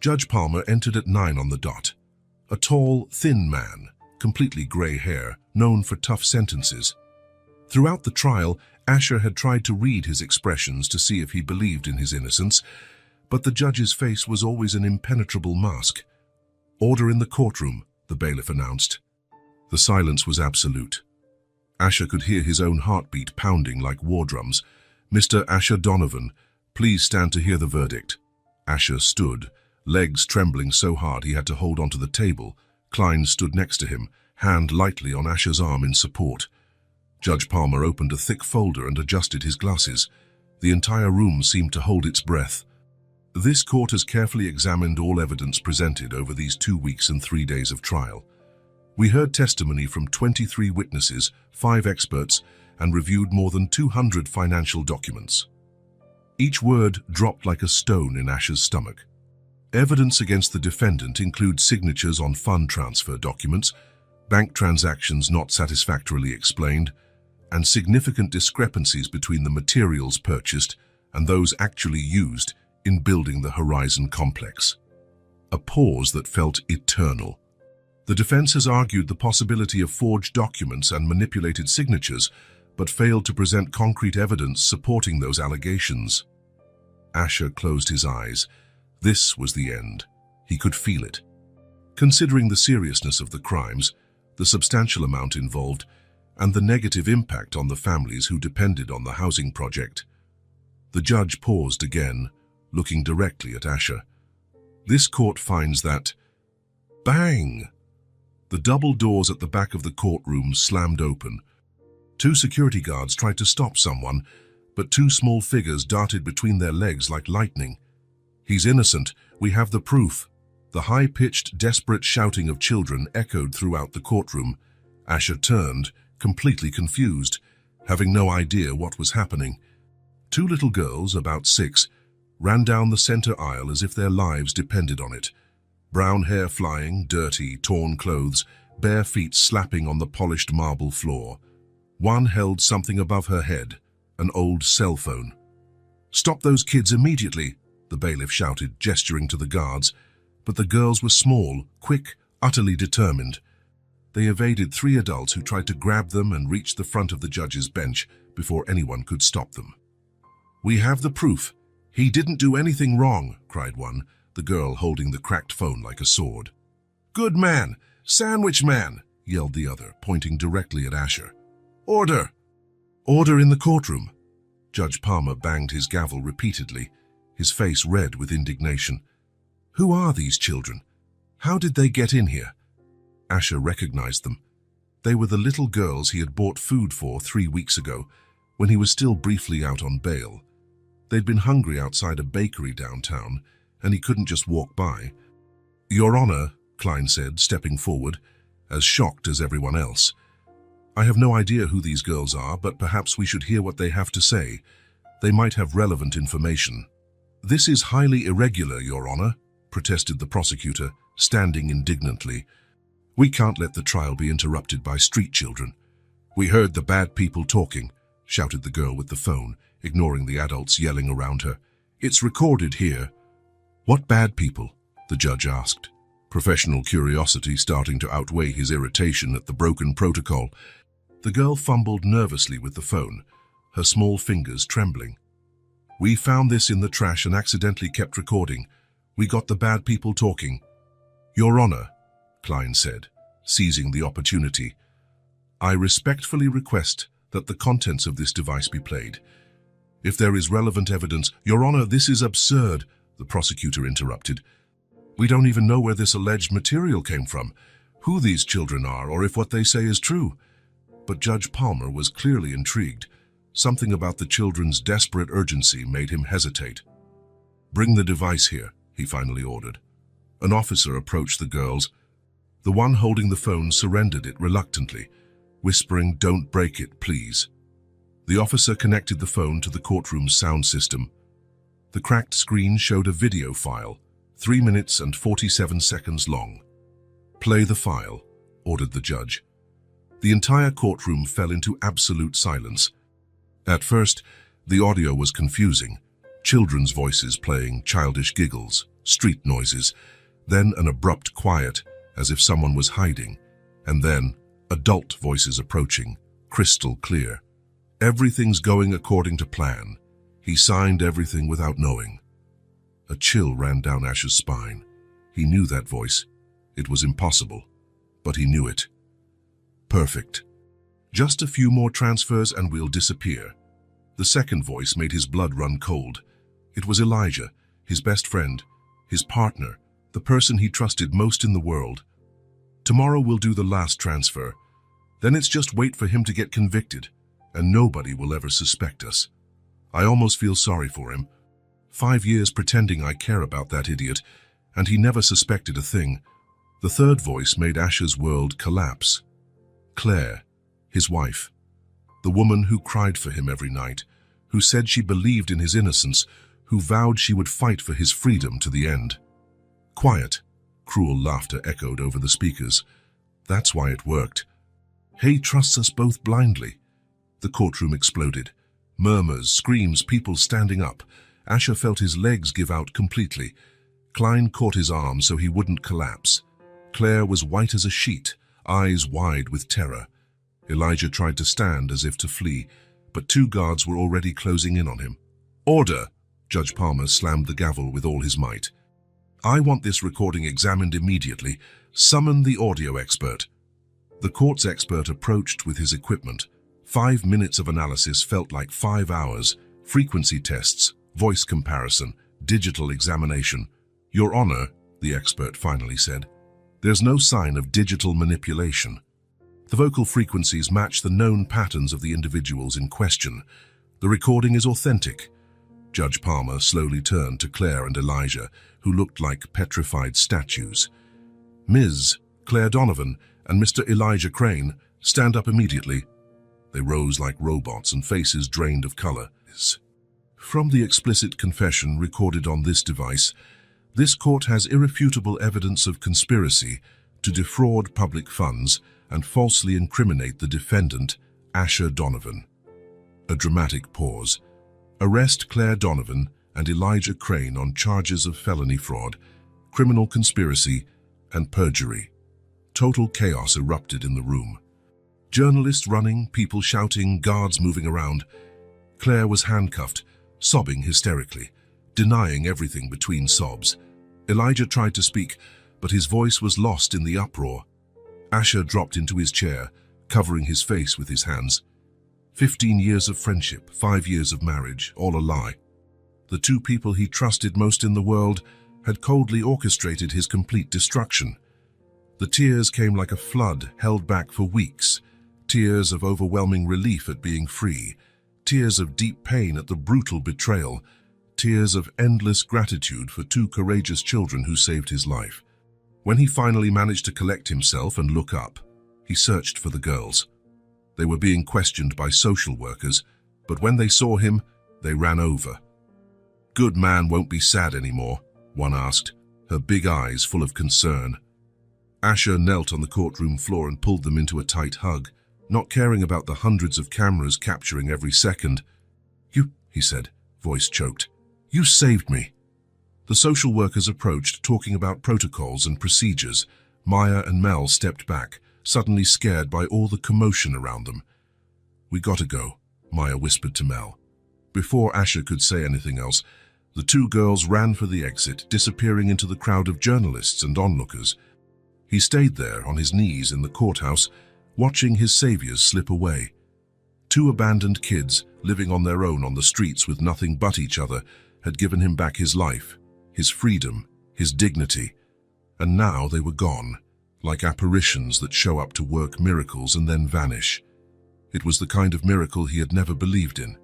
Judge Palmer entered at 9 on the dot. A tall, thin man, completely grey hair, known for tough sentences. Throughout the trial, Asher had tried to read his expressions to see if he believed in his innocence, But the judge's face was always an impenetrable mask. "Order in the courtroom," the bailiff announced. The silence was absolute. Asher could hear his own heartbeat pounding like war drums. "Mr. Asher Donovan, please stand to hear the verdict." Asher stood, legs trembling so hard he had to hold onto the table. Klein stood next to him, hand lightly on Asher's arm in support. Judge Palmer opened a thick folder and adjusted his glasses. The entire room seemed to hold its breath. "This court has carefully examined all evidence presented over these 2 weeks and 3 days of trial. We heard testimony from 23 witnesses, 5 experts, and reviewed more than 200 financial documents." Each word dropped like a stone in Asher's stomach. Evidence against the defendant includes signatures on fund transfer documents, bank transactions not satisfactorily explained, and significant discrepancies between the materials purchased and those actually used in building the Horizon complex. A pause that felt eternal. The defense has argued the possibility of forged documents and manipulated signatures, but failed to present concrete evidence supporting those allegations. Asher closed his eyes. This was the end. He could feel it. Considering the seriousness of the crimes, the substantial amount involved, and the negative impact on the families who depended on the housing project, the judge paused again, looking directly at Asher. "This court finds that..." Bang! The double doors at the back of the courtroom slammed open. 2 security guards tried to stop someone, but 2 small figures darted between their legs like lightning. "He's innocent. We have the proof." The high-pitched, desperate shouting of children echoed throughout the courtroom. Asher turned, completely confused, having no idea what was happening. 2 little girls, about 6, ran down the center aisle as if their lives depended on it. Brown hair flying, dirty, torn clothes, bare feet slapping on the polished marble floor. One held something above her head, an old cell phone. "Stop those kids immediately," the bailiff shouted, gesturing to the guards. But the girls were small, quick, utterly determined. They evaded 3 adults who tried to grab them and reached the front of the judge's bench before anyone could stop them. "We have the proof. He didn't do anything wrong," cried one, the girl holding the cracked phone like a sword. "Good man! Sandwich man!" yelled the other, pointing directly at Asher. "Order! Order in the courtroom!" Judge Palmer banged his gavel repeatedly, his face red with indignation. "Who are these children? How did they get in here?" Asher recognized them. They were the little girls he had bought food for 3 weeks ago, when he was still briefly out on bail. They'd been hungry outside a bakery downtown, and he couldn't just walk by. "Your Honor," Klein said, stepping forward, as shocked as everyone else. "I have no idea who these girls are, but perhaps we should hear what they have to say. They might have relevant information." "This is highly irregular, Your Honor," protested the prosecutor, standing indignantly. "We can't let the trial be interrupted by street children." "We heard the bad people talking," shouted the girl with the phone, ignoring the adults yelling around her. "It's recorded here." "What bad people?" the judge asked, professional curiosity starting to outweigh his irritation at the broken protocol. The girl fumbled nervously with the phone, her small fingers trembling. "We found this in the trash and accidentally kept recording. We got the bad people talking." "Your Honor," Klein said, seizing the opportunity, "I respectfully request that the contents of this device be played. If there is relevant evidence..." "Your Honor, this is absurd," the prosecutor interrupted. "We don't even know where this alleged material came from, who these children are, or if what they say is true." But Judge Palmer was clearly intrigued. Something about the children's desperate urgency made him hesitate. "Bring the device here," he finally ordered. An officer approached the girls. The one holding the phone surrendered it reluctantly, whispering, "Don't break it, please." The officer connected the phone to the courtroom's sound system. The cracked screen showed a video file, 3 minutes and 47 seconds long. "Play the file," ordered the judge. The entire courtroom fell into absolute silence. At first, the audio was confusing. Children's voices playing, childish giggles, street noises, then an abrupt quiet, as if someone was hiding, and then adult voices approaching, crystal clear. "Everything's going according to plan. He signed everything without knowing." A chill ran down Ash's spine. He knew that voice. It was impossible, but he knew it. Perfect. Just a few more transfers and we'll disappear. The second voice made his blood run cold. It was Elijah, his best friend, his partner, the person he trusted most in the world. Tomorrow we'll do the last transfer. Then it's just wait for him to get convicted, and nobody will ever suspect us. I almost feel sorry for him. 5 years pretending I care about that idiot, and he never suspected a thing. The third voice made Ash's world collapse. Claire, his wife. The woman who cried for him every night, who said she believed in his innocence, who vowed she would fight for his freedom to the end. Quiet, cruel laughter echoed over the speakers. That's why it worked. Hay trusts us both blindly. The courtroom exploded. Murmurs, screams, people standing up. Asher felt his legs give out completely. Klein caught his arm so he wouldn't collapse. Claire was white as a sheet, eyes wide with terror. Elijah tried to stand as if to flee, but 2 guards were already closing in on him. Order! Judge Palmer slammed the gavel with all his might. I want this recording examined immediately. Summon the audio expert. The court's expert approached with his equipment. 5 minutes of analysis felt like 5 hours. Frequency tests, voice comparison, digital examination. Your Honor, the expert finally said, there's no sign of digital manipulation. The vocal frequencies match the known patterns of the individuals in question. The recording is authentic. Judge Palmer slowly turned to Claire and Elijah, who looked like petrified statues. Ms. Claire Donovan and Mr. Elijah Crane, stand up immediately. They rose like robots and faces drained of color. From the explicit confession recorded on this device, this court has irrefutable evidence of conspiracy to defraud public funds and falsely incriminate the defendant, Asher Donovan. A dramatic pause. Arrest Claire Donovan and Elijah Crane on charges of felony fraud, criminal conspiracy, and perjury. Total chaos erupted in the room. Journalists running, people shouting, guards moving around. Claire was handcuffed, sobbing hysterically, denying everything between sobs. Elijah tried to speak, but his voice was lost in the uproar. Asher dropped into his chair, covering his face with his hands. 15 years of friendship, 5 years of marriage, all a lie. The 2 people he trusted most in the world had coldly orchestrated his complete destruction. The tears came like a flood, held back for weeks. Tears of overwhelming relief at being free. Tears of deep pain at the brutal betrayal. Tears of endless gratitude for 2 courageous children who saved his life. When he finally managed to collect himself and look up, he searched for the girls. They were being questioned by social workers, but when they saw him, they ran over. Good man won't be sad anymore, one asked, her big eyes full of concern. Asher knelt on the courtroom floor and pulled them into a tight hug, not caring about the hundreds of cameras capturing every second. You, he said, voice choked. You saved me. The social workers approached, talking about protocols and procedures. Maya and Mel stepped back, suddenly scared by all the commotion around them. We gotta go, Maya whispered to Mel. Before Asher could say anything else, the 2 girls ran for the exit, disappearing into the crowd of journalists and onlookers. He stayed there on his knees in the courthouse, watching his saviors slip away. 2 abandoned kids, living on their own on the streets with nothing but each other, had given him back his life, his freedom, his dignity. And now they were gone, like apparitions that show up to work miracles and then vanish. It was the kind of miracle he had never believed in.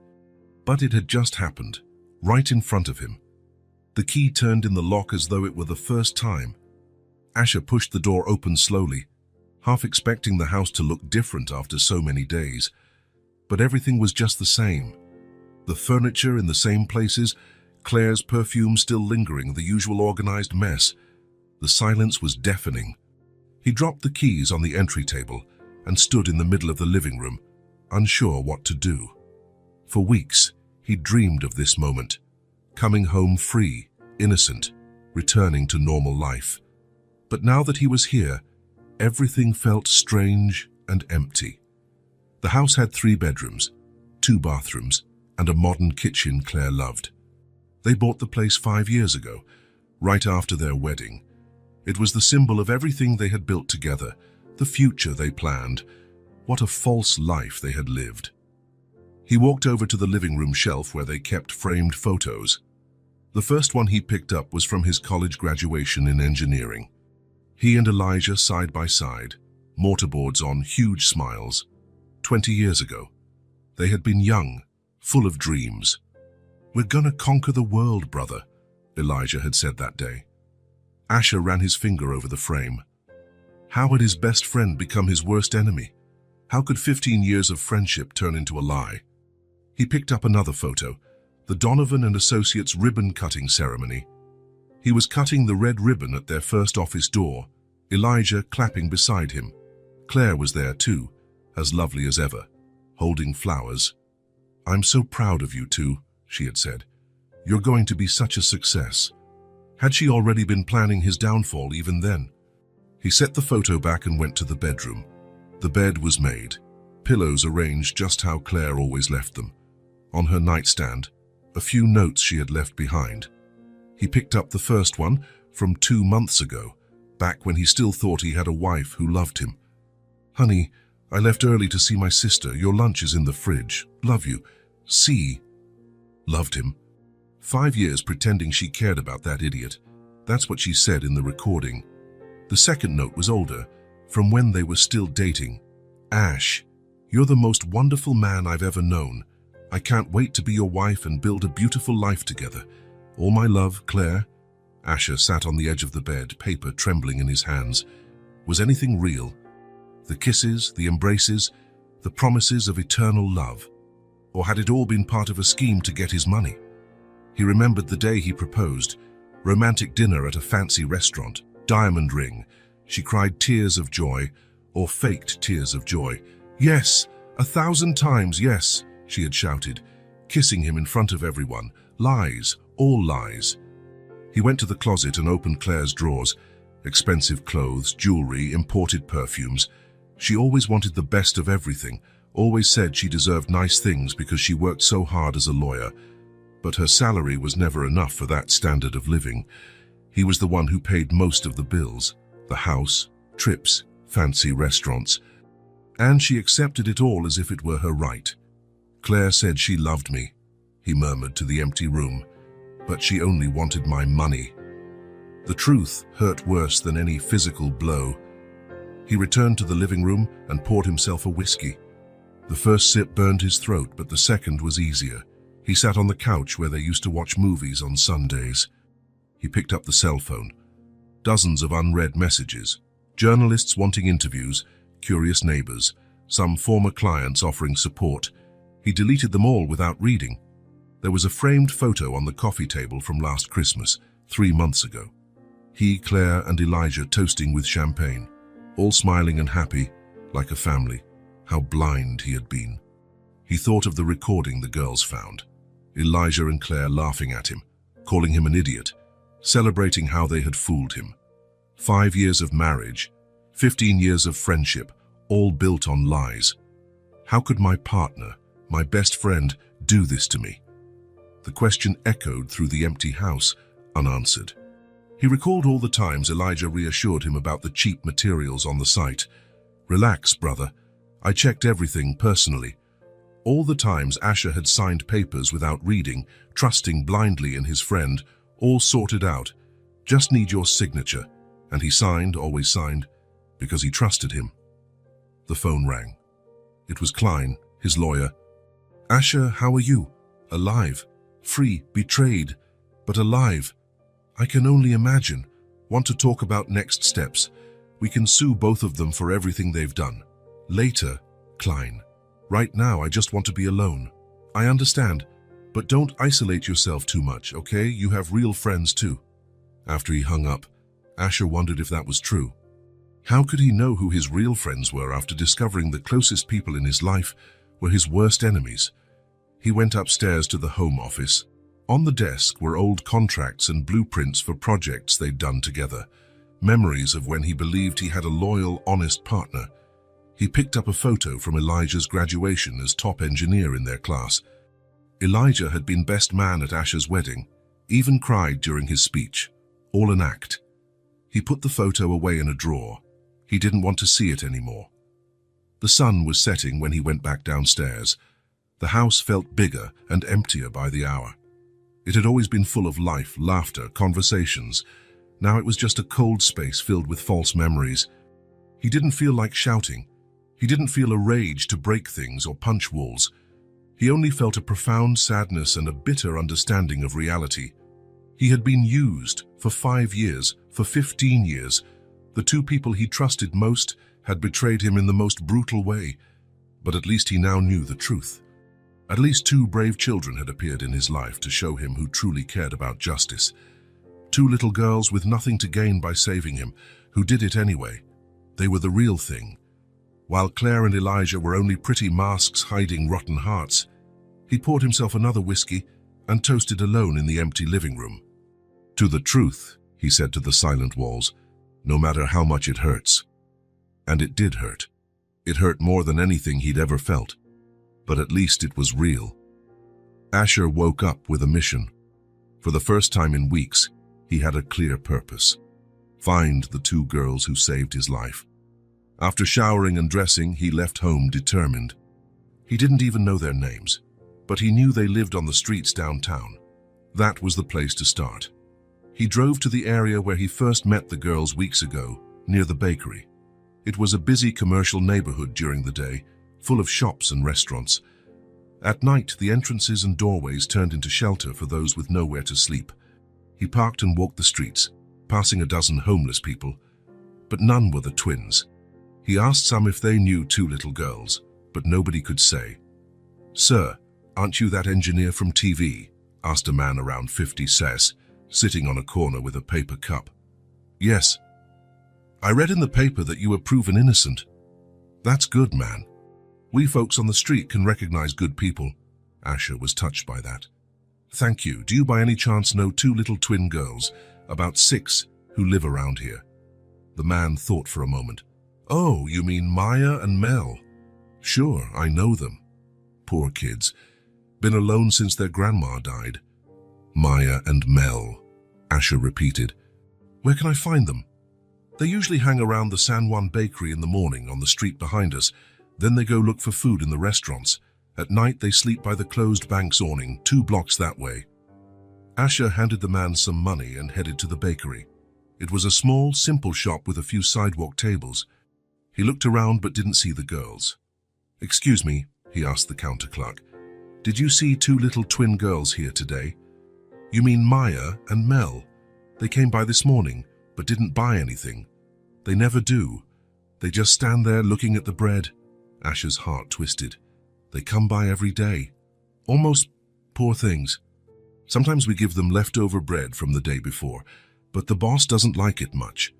But it had just happened, right in front of him. The key turned in the lock as though it were the first time. Asher pushed the door open slowly, half expecting the house to look different after so many days. But everything was just the same. The furniture in the same places, Claire's perfume still lingering, the usual organized mess. The silence was deafening. He dropped the keys on the entry table and stood in the middle of the living room, unsure what to do. For weeks, he dreamed of this moment, coming home free, innocent, returning to normal life. But now that he was here, everything felt strange and empty. The house had 3 bedrooms, 2 bathrooms, and a modern kitchen Claire loved. They bought the place 5 years ago, right after their wedding. It was the symbol of everything they had built together, the future they planned. What a false life they had lived. He walked over to the living room shelf where they kept framed photos. The first one he picked up was from his college graduation in engineering. He and Elijah side by side, mortarboards on, huge smiles. 20 years ago. They had been young, full of dreams. "We're gonna conquer the world, brother," Elijah had said that day. Asher ran his finger over the frame. How had his best friend become his worst enemy? How could 15 years of friendship turn into a lie? He picked up another photo, the Donovan and Associates ribbon-cutting ceremony. He was cutting the red ribbon at their first office door, Elijah clapping beside him. Claire was there too, as lovely as ever, holding flowers. "I'm so proud of you two," she had said. "You're going to be such a success." Had she already been planning his downfall even then? He set the photo back and went to the bedroom. The bed was made, pillows arranged just how Claire always left them. On her nightstand, a few notes she had left behind. He picked up the first one from 2 months ago, back when he still thought he had a wife who loved him. "Honey, I left early to see my sister. Your lunch is in the fridge. Love you. See." Loved him. 5 years pretending she cared about that idiot. That's what she said in the recording. The second note was older, from when they were still dating. "Ash, you're the most wonderful man I've ever known. I can't wait to be your wife and build a beautiful life together. All my love, Claire." Asher sat on the edge of the bed, paper trembling in his hands. Was anything real? The kisses, the embraces, the promises of eternal love? Or had it all been part of a scheme to get his money? He remembered the day he proposed, romantic dinner at a fancy restaurant, diamond ring. She cried tears of joy, or faked tears of joy. "Yes, 1,000 times yes," she had shouted, kissing him in front of everyone. Lies, all lies. He went to the closet and opened Claire's drawers. Expensive clothes, jewelry, imported perfumes. She always wanted the best of everything, always said she deserved nice things because she worked so hard as a lawyer. But her salary was never enough for that standard of living. He was the one who paid most of the bills, the house, trips, fancy restaurants. And she accepted it all as if it were her right. "Claire said she loved me," he murmured to the empty room, "but she only wanted my money." The truth hurt worse than any physical blow. He returned to the living room and poured himself a whiskey. The first sip burned his throat, but the second was easier. He sat on the couch where they used to watch movies on Sundays. He picked up the cell phone. Dozens of unread messages. Journalists wanting interviews, curious neighbors, some former clients offering support. He deleted them all without reading. There was a framed photo on the coffee table from last Christmas, 3 months ago. He, Claire, and Elijah toasting with champagne, all smiling and happy, like a family. How blind he had been. He thought of the recording the girls found. Elijah and Claire laughing at him, calling him an idiot, celebrating how they had fooled him. 5 years of marriage, 15 years of friendship, all built on lies. How could my partner, my best friend, do this to me? The question echoed through the empty house, unanswered. He recalled all the times Elijah reassured him about the cheap materials on the site. "Relax, brother. I checked everything personally." All the times Asher had signed papers without reading, trusting blindly in his friend, all sorted out. "Just need your signature." And he signed, always signed, because he trusted him. The phone rang. It was Klein, his lawyer. "Asher, how are you? Alive. Free, betrayed, but alive. I can only imagine. Want to talk about next steps. We can sue both of them for everything they've done. Later, Klein. Right now, I just want to be alone. I understand, but don't isolate yourself too much, okay? You have real friends too." After he hung up, Asher wondered if that was true. How could he know who his real friends were after discovering the closest people in his life were his worst enemies? He went upstairs to the home office. On the desk were old contracts and blueprints for projects they'd done together, memories of when he believed he had a loyal, honest partner. He picked up a photo from Elijah's graduation as top engineer in their class. Elijah had been best man at Asher's wedding. even cried during his speech. All an act. He put the photo away in a drawer. He didn't want to see it anymore. The sun was setting when he went back downstairs. The house felt bigger and emptier by the hour. It had always been full of life, laughter, conversations. Now it was just a cold space filled with false memories. He didn't feel like shouting. He didn't feel a rage to break things or punch walls. He only felt a profound sadness and a bitter understanding of reality. He had been used for 5 years, for 15 years. The two people he trusted most had betrayed him in the most brutal way. But at least he now knew the truth. At least 2 brave children had appeared in his life to show him who truly cared about justice. 2 little girls with nothing to gain by saving him, who did it anyway. They were the real thing. While Claire and Elijah were only pretty masks hiding rotten hearts, he poured himself another whiskey and toasted alone in the empty living room. "To the truth," he said to the silent walls, "no matter how much it hurts." And it did hurt. It hurt more than anything he'd ever felt. But at least it was real. Asher woke up with a mission. For the first time in weeks, he had a clear purpose. Find the 2 girls who saved his life. After showering and dressing, he left home determined. He didn't even know their names, but he knew they lived on the streets downtown. That was the place to start. He drove to the area where he first met the girls weeks ago, near the bakery. It was a busy commercial neighborhood during the day, full of shops and restaurants. At night, the entrances and doorways turned into shelter for those with nowhere to sleep. He parked and walked the streets, passing a dozen homeless people, but none were the twins. He asked some if they knew 2 little girls, but nobody could say. "Sir, aren't you that engineer from TV?" asked a man around 50 says, sitting on a corner with a paper cup. "Yes. I read in the paper that you were proven innocent." "That's good, man. We folks on the street can recognize good people." Asher was touched by that. "Thank you. Do you by any chance know 2 little twin girls, about 6, who live around here?" The man thought for a moment. "Oh, you mean Maya and Mel?" "Sure, I know them. Poor kids. Been alone since their grandma died." "Maya and Mel," Asher repeated. "Where can I find them?" "They usually hang around the San Juan bakery in the morning on the street behind us. Then they go look for food in the restaurants. At night they sleep by the closed bank's awning, 2 blocks that way." Asher handed the man some money and headed to the bakery. It was a small, simple shop with a few sidewalk tables. He looked around but didn't see the girls. "Excuse me," he asked the counter clerk. "Did you see 2 little twin girls here today?" "You mean Maya and Mel? They came by this morning, but didn't buy anything. They never do. They just stand there looking at the bread." Asher's heart twisted. "They come by every day. Almost poor things. Sometimes we give them leftover bread from the day before, but the boss doesn't like it much."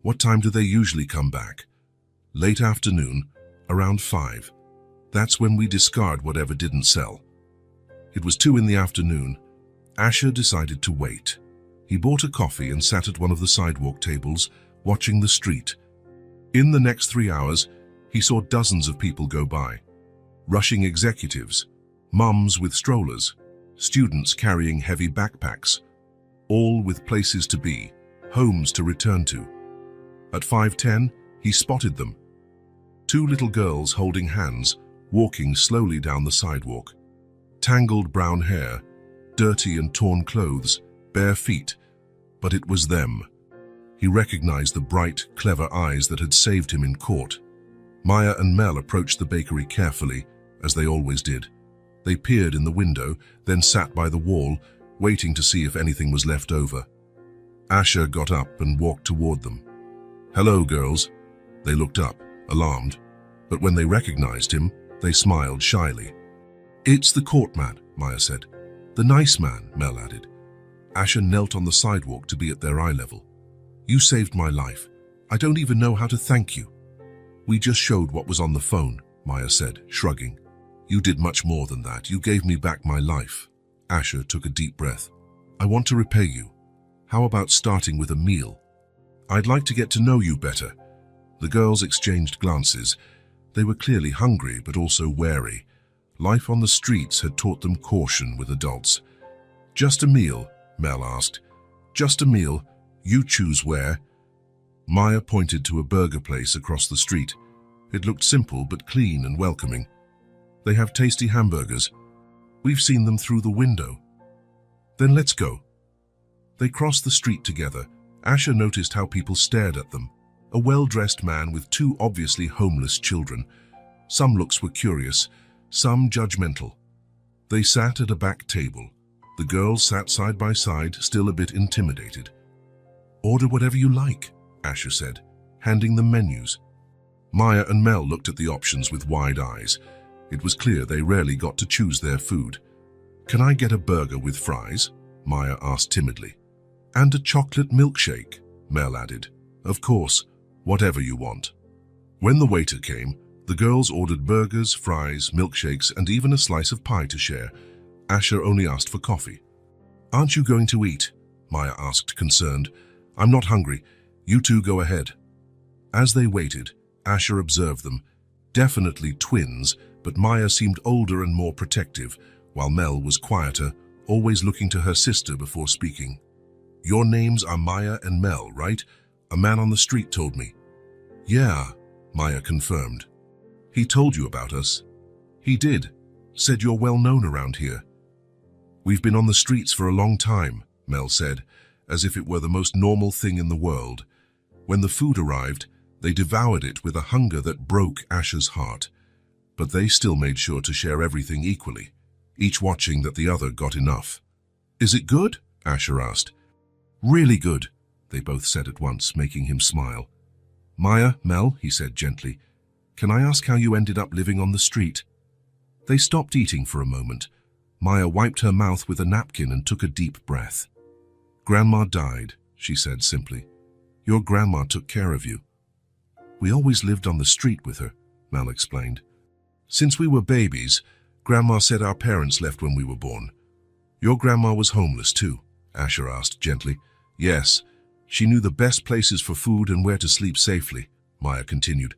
"What time do they usually come back?" "Late afternoon, around 5. That's when we discard whatever didn't sell." It was 2 in the afternoon. Asher decided to wait. He bought a coffee and sat at one of the sidewalk tables, watching the street. In the next 3 hours, he saw dozens of people go by. Rushing executives, mums with strollers, students carrying heavy backpacks, all with places to be, homes to return to. At 5:10, he spotted them. 2 little girls holding hands, walking slowly down the sidewalk. Tangled brown hair, dirty and torn clothes, bare feet, but it was them. He recognized the bright, clever eyes that had saved him in court. Maya and Mel approached the bakery carefully, as they always did. They peered in the window, then sat by the wall, waiting to see if anything was left over. Asher got up and walked toward them. "Hello, girls." They looked up, alarmed, but when they recognized him, they smiled shyly. "It's the court man," Maya said. "The nice man," Mel added. Asher knelt on the sidewalk to be at their eye level. "You saved my life. I don't even know how to thank you." "We just showed what was on the phone," Maya said, shrugging. "You did much more than that. You gave me back my life." Asher took a deep breath. "I want to repay you. How about starting with a meal? I'd like to get to know you better." The girls exchanged glances. They were clearly hungry, but also wary. Life on the streets had taught them caution with adults. "Just a meal," Mel asked. Just a meal. You choose where. Maya pointed to a burger place across the street. It looked simple but clean and welcoming. They have tasty hamburgers. We've seen them through the window. Then let's go. They crossed the street together. Asher noticed how people stared at them. A well-dressed man with two obviously homeless children. Some looks were curious, some judgmental. They sat at a back table. The girls sat side by side, still a bit intimidated. Order whatever you like, Asher said, handing them menus. Maya and Mel looked at the options with wide eyes. It was clear they rarely got to choose their food. Can I get a burger with fries? Maya asked timidly. And a chocolate milkshake, Mel added. Of course, whatever you want. When the waiter came, the girls ordered burgers, fries, milkshakes, and even a slice of pie to share. Asher only asked for coffee. Aren't you going to eat? Maya asked, concerned. I'm not hungry. You two go ahead. As they waited, Asher observed them. Definitely twins, but Maya seemed older and more protective, while Mel was quieter, always looking to her sister before speaking. Your names are Maya and Mel, right? A man on the street told me. Yeah, Maya confirmed. He told you about us? He did. Said you're well known around here. We've been on the streets for a long time, Mel said, as if it were the most normal thing in the world. When the food arrived, they devoured it with a hunger that broke Asher's heart. But they still made sure to share everything equally, each watching that the other got enough. Is it good? Asher asked. Really good, they both said at once, making him smile. Maya, Mel, he said gently, can I ask how you ended up living on the street? They stopped eating for a moment. Maya wiped her mouth with a napkin and took a deep breath. Grandma died, she said simply. Your grandma took care of you. We always lived on the street with her, Mel explained. Since we were babies, Grandma said our parents left when we were born. Your grandma was homeless too, Asher asked gently. Yes, she knew the best places for food and where to sleep safely, Maya continued.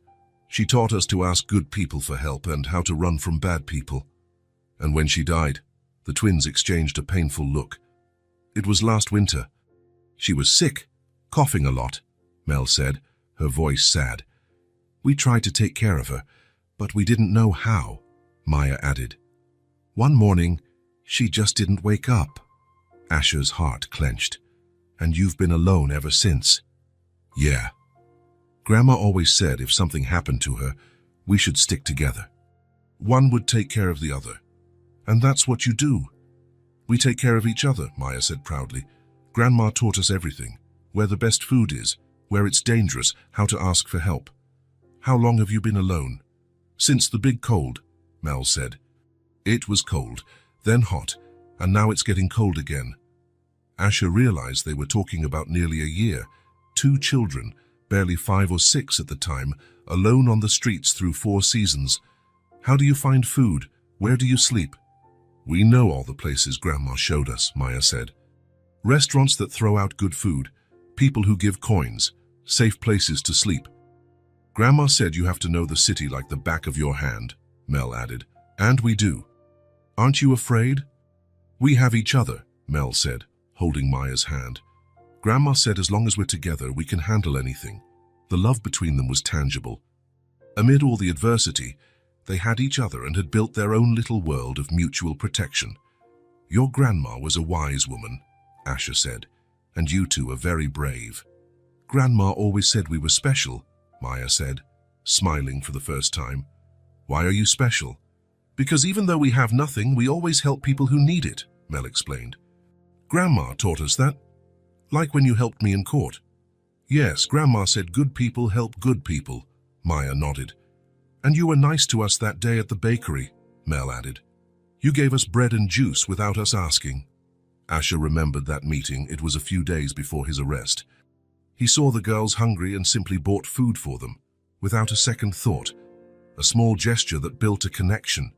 She taught us to ask good people for help and how to run from bad people. And when she died, the twins exchanged a painful look. It was last winter. She was sick, coughing a lot, Mel said, her voice sad. We tried to take care of her, but we didn't know how, Maya added. One morning, she just didn't wake up. Asher's heart clenched. And you've been alone ever since. Yeah. Grandma always said if something happened to her, we should stick together. One would take care of the other. And that's what you do. We take care of each other, Maya said proudly. Grandma taught us everything. Where the best food is, where it's dangerous, how to ask for help. How long have you been alone? Since the big cold, Mel said. It was cold, then hot, and now it's getting cold again. Asher realized they were talking about nearly a year. 2 children, barely 5 or 6 at the time, alone on the streets through 4 seasons. How do you find food? Where do you sleep? We know all the places Grandma showed us, Maya said. Restaurants that throw out good food, people who give coins, safe places to sleep. Grandma said you have to know the city like the back of your hand, Mel added. And we do. Aren't you afraid? We have each other, Mel said, holding Maya's hand. Grandma said as long as we're together, we can handle anything. The love between them was tangible. Amid all the adversity, they had each other and had built their own little world of mutual protection. Your grandma was a wise woman, Asher said, and you two are very brave. Grandma always said we were special, Maya said, smiling for the first time. Why are you special? Because even though we have nothing, we always help people who need it, Mel explained. Grandma taught us that. Like when you helped me in court. Yes, Grandma said good people help good people, Maya nodded. And you were nice to us that day at the bakery, Mel added. You gave us bread and juice without us asking. Asher remembered that meeting. It was a few days before his arrest. He saw the girls hungry and simply bought food for them, without a second thought. A small gesture that built a connection.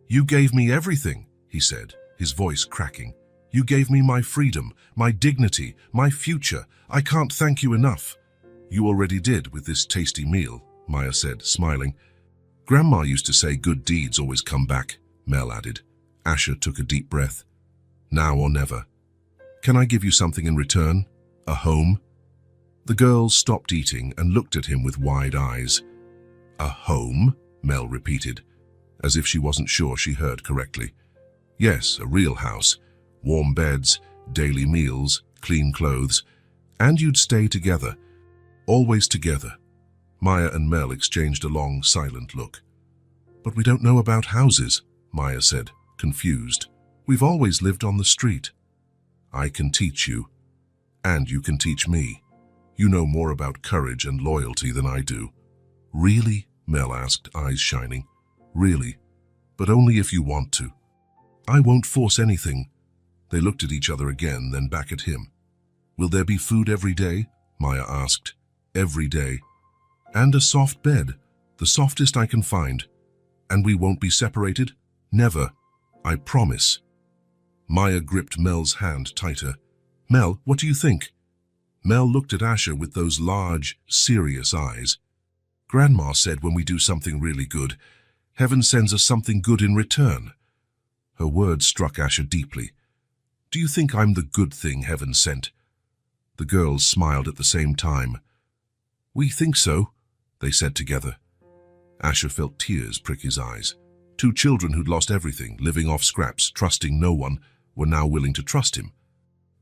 You gave me everything, he said, his voice cracking. You gave me my freedom, my dignity, my future. I can't thank you enough. You already did with this tasty meal, Maya said, smiling. Grandma used to say good deeds always come back, Mel added. Asher took a deep breath. Now or never. Can I give you something in return? A home? The girls stopped eating and looked at him with wide eyes. A home? Mel repeated, as if she wasn't sure she heard correctly. Yes, a real house. Warm beds, daily meals, clean clothes, and you'd stay together. Always together. Maya and Mel exchanged a long, silent look. But we don't know about houses, Maya said, confused. We've always lived on the street. I can teach you. And you can teach me. You know more about courage and loyalty than I do. Really? Mel asked, eyes shining. Really? But only if you want to. I won't force anything. They looked at each other again, then back at him. Will there be food every day? Maya asked. Every day. And a soft bed, the softest I can find. And we won't be separated? Never. I promise. Maya gripped Mel's hand tighter. Mel, what do you think? Mel looked at Asher with those large, serious eyes. Grandma said when we do something really good, heaven sends us something good in return. Her words struck Asher deeply. Do you think I'm the good thing heaven sent? The girls smiled at the same time. We think so, they said together. Asher felt tears prick his eyes. Two children who'd lost everything, living off scraps, trusting no one, were now willing to trust him.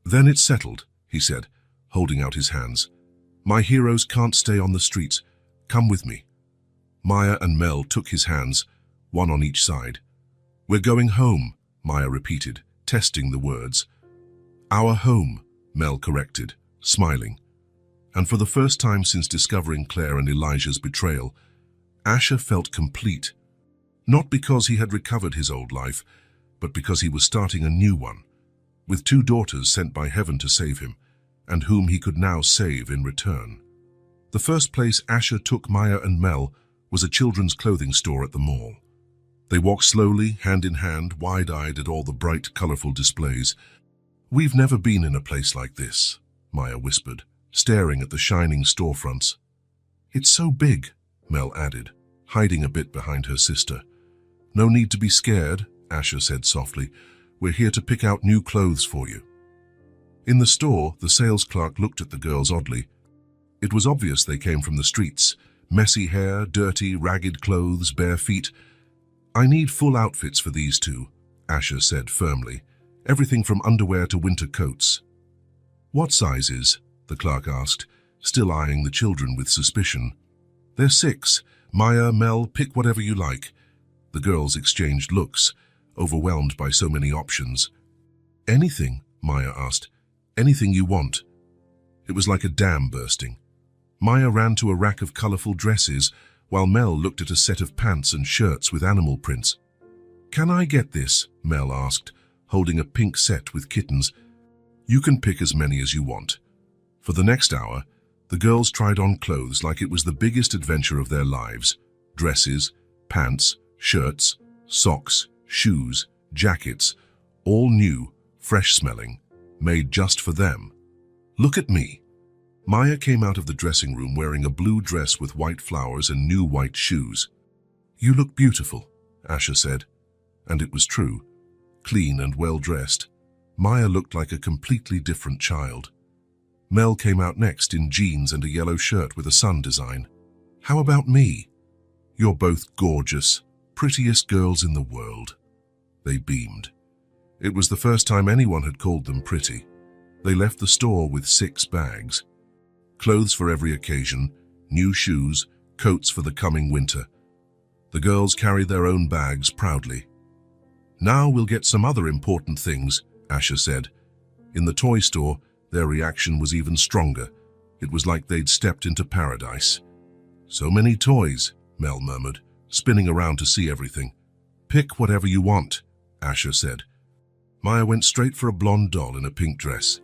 Then it's settled, he said, holding out his hands. My heroes can't stay on the streets. Come with me. Maya and Mel took his hands, one on each side. We're going home, Maya repeated, testing the words. Our home, Mel corrected, smiling. And for the first time since discovering Claire and Elijah's betrayal, Asher felt complete. Not because he had recovered his old life, but because he was starting a new one, with two daughters sent by heaven to save him, and whom he could now save in return. The first place Asher took Maya and Mel was a children's clothing store at the mall. They walked slowly, hand in hand, wide-eyed at all the bright, colorful displays. We've never been in a place like this, Maya whispered, staring at the shining storefronts. It's so big, Mel added, hiding a bit behind her sister. No need to be scared, Asher said softly. We're here to pick out new clothes for you. In the store, the sales clerk looked at the girls oddly. It was obvious they came from the streets. Messy hair, dirty, ragged clothes, bare feet. I need full outfits for these two, Asher said firmly. Everything from underwear to winter coats. What sizes? The clerk asked, still eyeing the children with suspicion. They're 6. Maya, Mel, pick whatever you like. The girls exchanged looks, overwhelmed by so many options. Anything, Maya asked. Anything you want. It was like a dam bursting. Maya ran to a rack of colorful dresses, while Mel looked at a set of pants and shirts with animal prints. Can I get this? Mel asked, holding a pink set with kittens. You can pick as many as you want. For the next hour, the girls tried on clothes like it was the biggest adventure of their lives. Dresses, pants, shirts, socks, shoes, jackets, all new, fresh-smelling, made just for them. Look at me. Maya came out of the dressing room wearing a blue dress with white flowers and new white shoes. You look beautiful, Asher said. And it was true. Clean and well-dressed, Maya looked like a completely different child. Mel came out next in jeans and a yellow shirt with a sun design. How about me? You're both gorgeous, prettiest girls in the world. They beamed. It was the first time anyone had called them pretty. They left the store with 6 bags. Clothes for every occasion, new shoes, coats for the coming winter. The girls carried their own bags proudly. Now we'll get some other important things, Asher said. In the toy store, their reaction was even stronger. It was like they'd stepped into paradise. So many toys, Mel murmured, spinning around to see everything. Pick whatever you want, Asher said. Maya went straight for a blonde doll in a pink dress.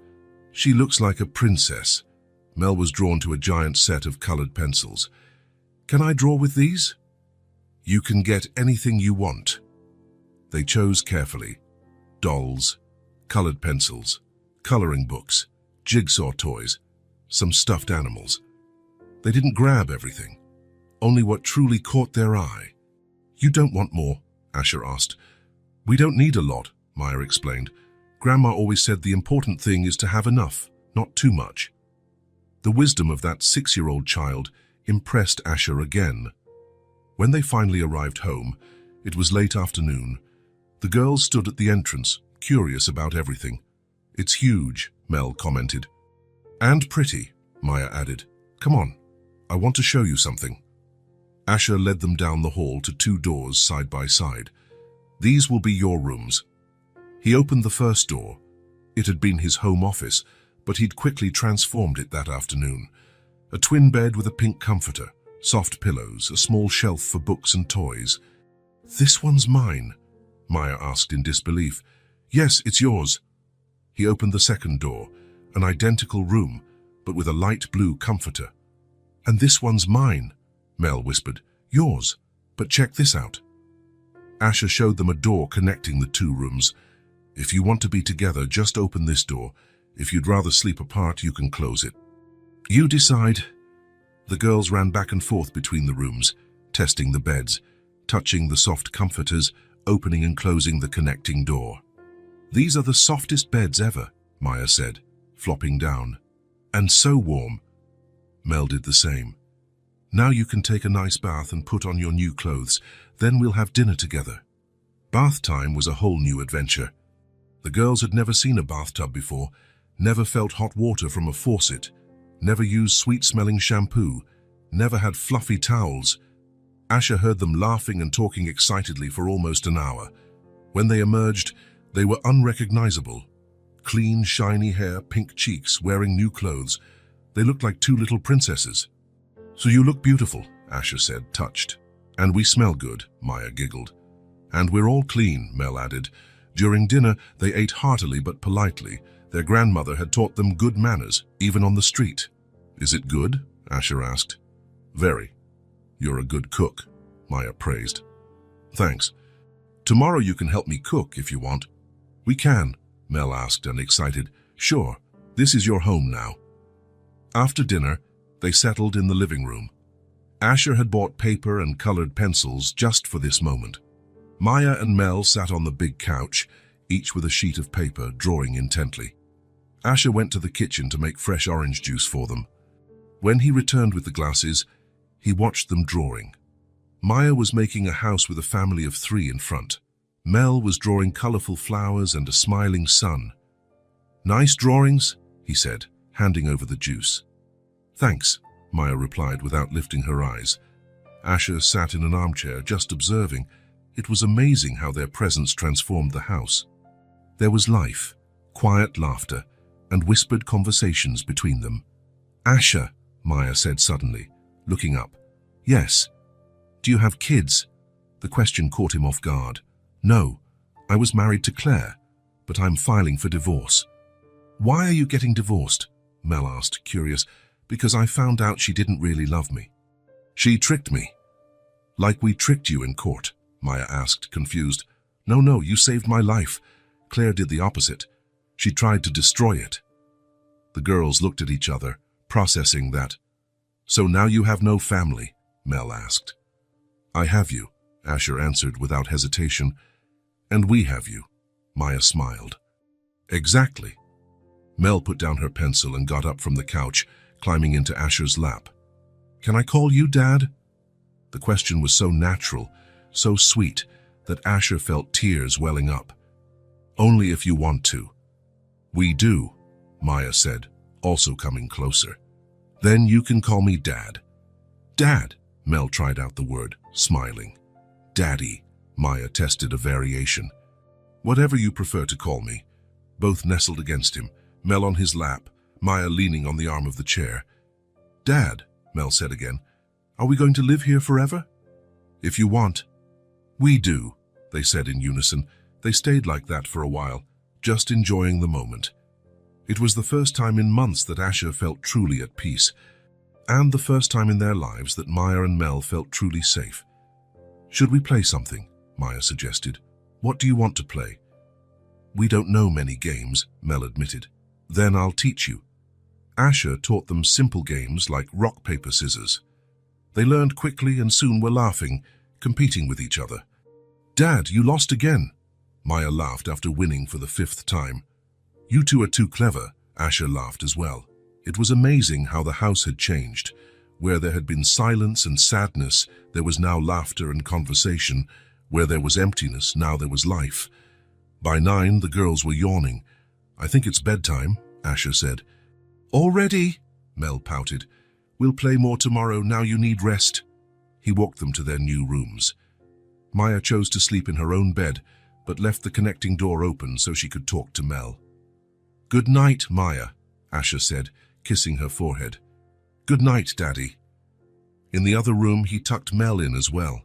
She looks like a princess. Mel was drawn to a giant set of colored pencils. Can I draw with these? You can get anything you want. They chose carefully. Dolls, colored pencils, coloring books, jigsaw toys, some stuffed animals. They didn't grab everything, only what truly caught their eye. You don't want more? Asher asked. We don't need a lot, Maya explained. Grandma always said the important thing is to have enough, not too much. The wisdom of that 6-year-old child impressed Asher again. When they finally arrived home, it was late afternoon. The girls stood at the entrance, curious about everything. "It's huge," Mel commented. "And pretty," Maya added. "Come on, I want to show you something." Asher led them down the hall to 2 doors side by side. "These will be your rooms." He opened the first door. It had been his home office, but he'd quickly transformed it that afternoon. A twin bed with a pink comforter, soft pillows, a small shelf for books and toys. "This one's mine?" Maya asked in disbelief. "Yes, it's yours." He opened the second door, an identical room, but with a light blue comforter. "And this one's mine," Mel whispered. "Yours, but check this out." Asher showed them a door connecting the 2 rooms. "If you want to be together, just open this door. If you'd rather sleep apart, you can close it." "You decide." The girls ran back and forth between the rooms, testing the beds, touching the soft comforters, opening and closing the connecting door. "These are the softest beds ever," Maya said, flopping down. "And so warm." Mel did the same. "Now you can take a nice bath and put on your new clothes. Then we'll have dinner together." Bath time was a whole new adventure. The girls had never seen a bathtub before, never felt hot water from a faucet, never used sweet-smelling shampoo, never had fluffy towels. Asher heard them laughing and talking excitedly for almost an hour. When they emerged, they were unrecognizable. Clean, shiny hair, pink cheeks, wearing new clothes. They looked like 2 little princesses. "So you look beautiful," Asher said, touched. "And we smell good," Maya giggled. "And we're all clean," Mel added. During dinner, they ate heartily but politely. Their grandmother had taught them good manners, even on the street. "Is it good?" Asher asked. "Very. You're a good cook," Maya praised. "Thanks. Tomorrow you can help me cook if you want." "We can," Mel asked and excited. "Sure, this is your home now." After dinner, they settled in the living room. Asher had bought paper and colored pencils just for this moment. Maya and Mel sat on the big couch, each with a sheet of paper, drawing intently. Asher went to the kitchen to make fresh orange juice for them. When he returned with the glasses, he watched them drawing. Maya was making a house with a family of 3 in front. Mel was drawing colorful flowers and a smiling sun. "Nice drawings," he said, handing over the juice. "Thanks," Maya replied without lifting her eyes. Asher sat in an armchair, just observing. It was amazing how their presence transformed the house. There was life, quiet laughter, and whispered conversations between them. "Asher," Maya said suddenly, looking up. "Yes. Do you have kids?" The question caught him off guard. "No. I was married to Claire, but I'm filing for divorce." "Why are you getting divorced?" Mel asked, curious. "Because I found out she didn't really love me." "She tricked me." "Like we tricked you in court?" Maya asked, confused. No, you saved my life. Claire did the opposite. She tried to destroy it." The girls looked at each other, processing that. "So now you have no family?" Mel asked. "I have you," Asher answered without hesitation. "And we have you," Maya smiled. "Exactly." Mel put down her pencil and got up from the couch, climbing into Asher's lap. "Can I call you Dad?" The question was so natural, so sweet, that Asher felt tears welling up. "Only if you want to." "We do," Maya said, also coming closer. "Then you can call me Dad." "Dad," Mel tried out the word, smiling. "Daddy," Maya tested a variation. "Whatever you prefer to call me." Both nestled against him, Mel on his lap, Maya leaning on the arm of the chair. "Dad," Mel said again, "are we going to live here forever?" "If you want." "We do," they said in unison. They stayed like that for a while, just enjoying the moment. It was the first time in months that Asher felt truly at peace, and the first time in their lives that Maya and Mel felt truly safe. "Should we play something?" Maya suggested. "What do you want to play?" "We don't know many games," Mel admitted. "Then I'll teach you." Asher taught them simple games like rock, paper, scissors. They learned quickly and soon were laughing, competing with each other. "Dad, you lost again." Maya laughed after winning for the 5th time. You two are too clever, Asher laughed as well. It was amazing how the house had changed. Where there had been silence and sadness, there was now laughter and conversation. Where there was emptiness, now there was life. By 9, the girls were yawning. I think it's bedtime, Asher said. Already? Mel pouted. We'll play more tomorrow, now you need rest. He walked them to their new rooms. Maya chose to sleep in her own bed, but left the connecting door open so she could talk to Mel. Good night, Maya, Asher said, kissing her forehead. Good night, Daddy. In the other room, he tucked Mel in as well.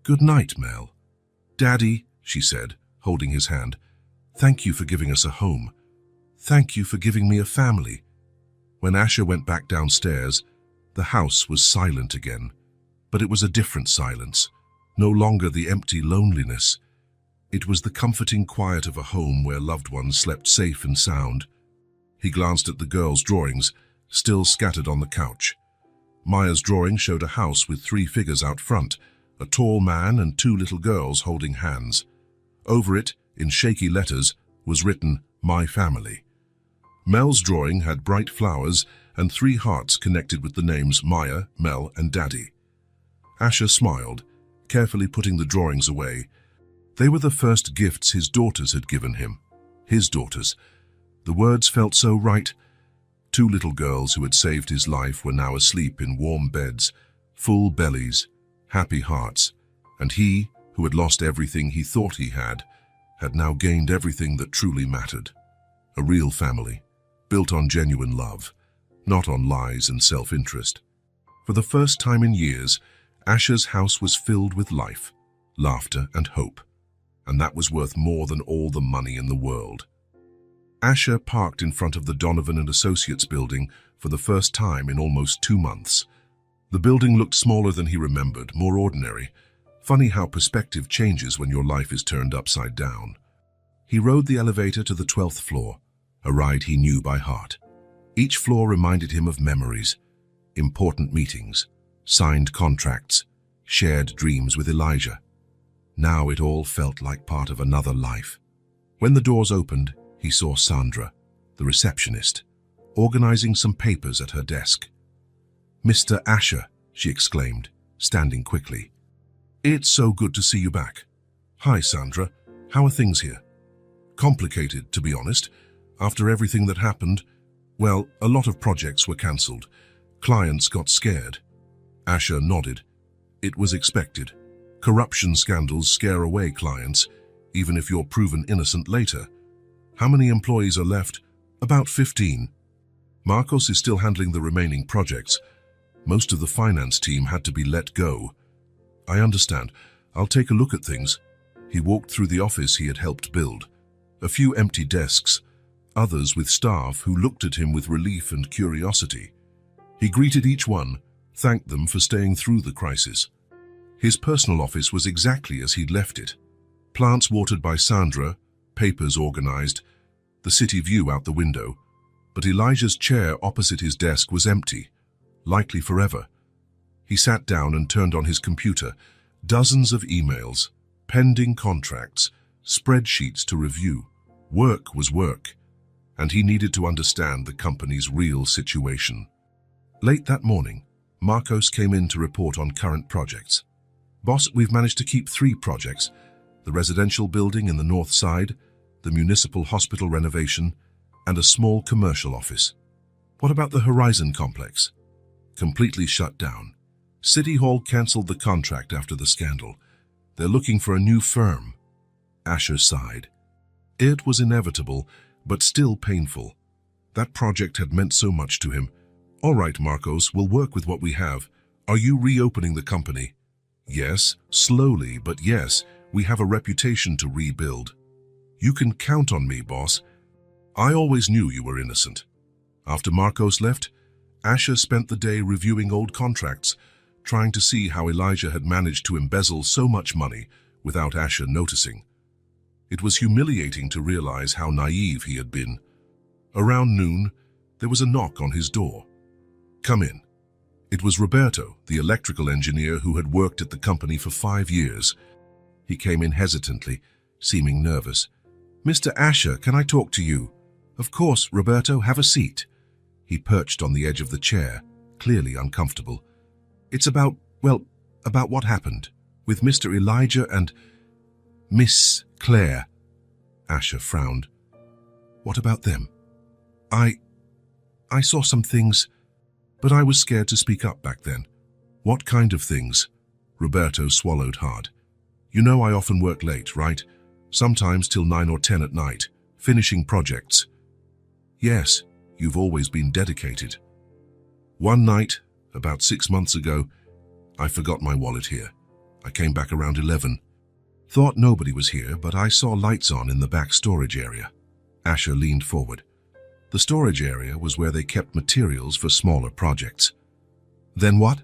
Good night, Mel. Daddy, she said, holding his hand, thank you for giving us a home. Thank you for giving me a family. When Asher went back downstairs, the house was silent again. But it was a different silence, no longer the empty loneliness. It was the comforting quiet of a home where loved ones slept safe and sound. He glanced at the girls' drawings, still scattered on the couch. Maya's drawing showed a house with 3 figures out front, a tall man and 2 little girls holding hands. Over it, in shaky letters, was written, My Family. Mel's drawing had bright flowers and 3 hearts connected with the names Maya, Mel, and Daddy. Asher smiled, carefully putting the drawings away. They were the first gifts his daughters had given him. His daughters. The words felt so right. 2 little girls who had saved his life were now asleep in warm beds, full bellies, happy hearts, and he, who had lost everything he thought he had now gained everything that truly mattered. A real family, built on genuine love, not on lies and self-interest. For the first time in years, Asher's house was filled with life, laughter, and hope, and that was worth more than all the money in the world. Asher parked in front of the Donovan and Associates building for the first time in almost 2 months. The building looked smaller than he remembered, more ordinary. Funny how perspective changes when your life is turned upside down. He rode the elevator to the 12th floor, a ride he knew by heart. Each floor reminded him of memories, important meetings, signed contracts, shared dreams with Elijah. Now it all felt like part of another life. When the doors opened, he saw Sandra, the receptionist, organizing some papers at her desk. Mr. Asher, she exclaimed, standing quickly. It's so good to see you back. Hi, Sandra. How are things here? Complicated, to be honest. After everything that happened, well, a lot of projects were cancelled. Clients got scared. Asher nodded. It was expected. Corruption scandals scare away clients, even if you're proven innocent later. How many employees are left? About 15. Marcos is still handling the remaining projects. Most of the finance team had to be let go. I understand. I'll take a look at things. He walked through the office he had helped build. A few empty desks, others with staff who looked at him with relief and curiosity. He greeted each one, thanked them for staying through the crisis. His personal office was exactly as he'd left it. Plants watered by Sandra, papers organized, the city view out the window. But Elijah's chair opposite his desk was empty, likely forever. He sat down and turned on his computer. Dozens of emails, pending contracts, spreadsheets to review. Work was work, and he needed to understand the company's real situation. Late that morning, Marcos came in to report on current projects. Boss, we've managed to keep 3 projects. The residential building in the north side, the municipal hospital renovation, and a small commercial office. What about the Horizon complex? Completely shut down. City Hall cancelled the contract after the scandal. They're looking for a new firm. Asher sighed. It was inevitable, but still painful. That project had meant so much to him. All right, Marcos, we'll work with what we have. Are you reopening the company? Yes, slowly, but yes, we have a reputation to rebuild. You can count on me, boss. I always knew you were innocent. After Marcos left, Asher spent the day reviewing old contracts, trying to see how Elijah had managed to embezzle so much money without Asher noticing. It was humiliating to realize how naive he had been. Around noon, there was a knock on his door. Come in. It was Roberto, the electrical engineer who had worked at the company for 5 years. He came in hesitantly, seeming nervous. Mr. Asher, can I talk to you? Of course, Roberto, have a seat. He perched on the edge of the chair, clearly uncomfortable. It's about what happened with Mr. Elijah and Miss Claire. Asher frowned. What about them? I saw some things, but I was scared to speak up back then. What kind of things? Roberto swallowed hard. You know I often work late, right? Sometimes till 9 or 10 at night, finishing projects. Yes, you've always been dedicated. One night, about 6 months ago, I forgot my wallet here. I came back around 11. Thought nobody was here, but I saw lights on in the back storage area. Asher leaned forward. The storage area was where they kept materials for smaller projects. Then what?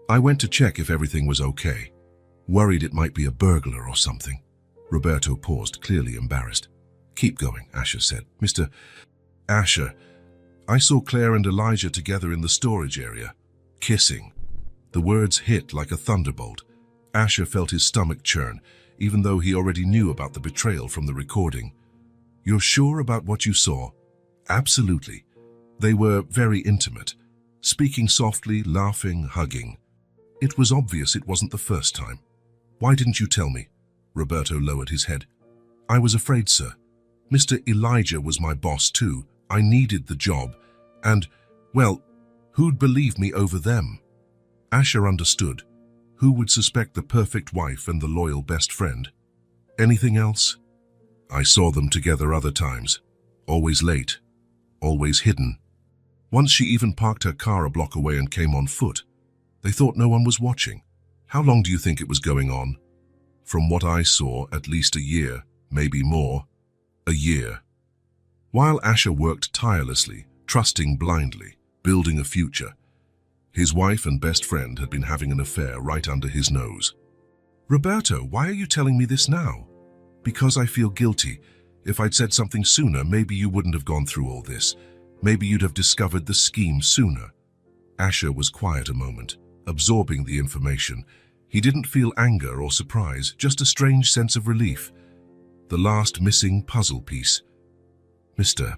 I went to check if everything was okay. Worried it might be a burglar or something. Roberto paused, clearly embarrassed. Keep going, Asher said. Mr. Asher, I saw Claire and Elijah together in the storage area, kissing. The words hit like a thunderbolt. Asher felt his stomach churn, even though he already knew about the betrayal from the recording. You're sure about what you saw? Absolutely. They were very intimate, speaking softly, laughing, hugging. It was obvious it wasn't the first time. Why didn't you tell me? Roberto lowered his head. I was afraid, sir. Mr. Elijah was my boss too. I needed the job. And, well, who'd believe me over them? Asher understood. Who would suspect the perfect wife and the loyal best friend? Anything else? I saw them together other times. Always late. Always hidden. Once she even parked her car a block away and came on foot. They thought no one was watching. How long do you think it was going on? From what I saw, at least a year, maybe more. A year. While Asher worked tirelessly, trusting blindly, building a future, his wife and best friend had been having an affair right under his nose. Roberto, why are you telling me this now? Because I feel guilty. If I'd said something sooner, maybe you wouldn't have gone through all this. Maybe you'd have discovered the scheme sooner. Asher was quiet a moment, absorbing the information. He didn't feel anger or surprise, just a strange sense of relief. The last missing puzzle piece. Mr.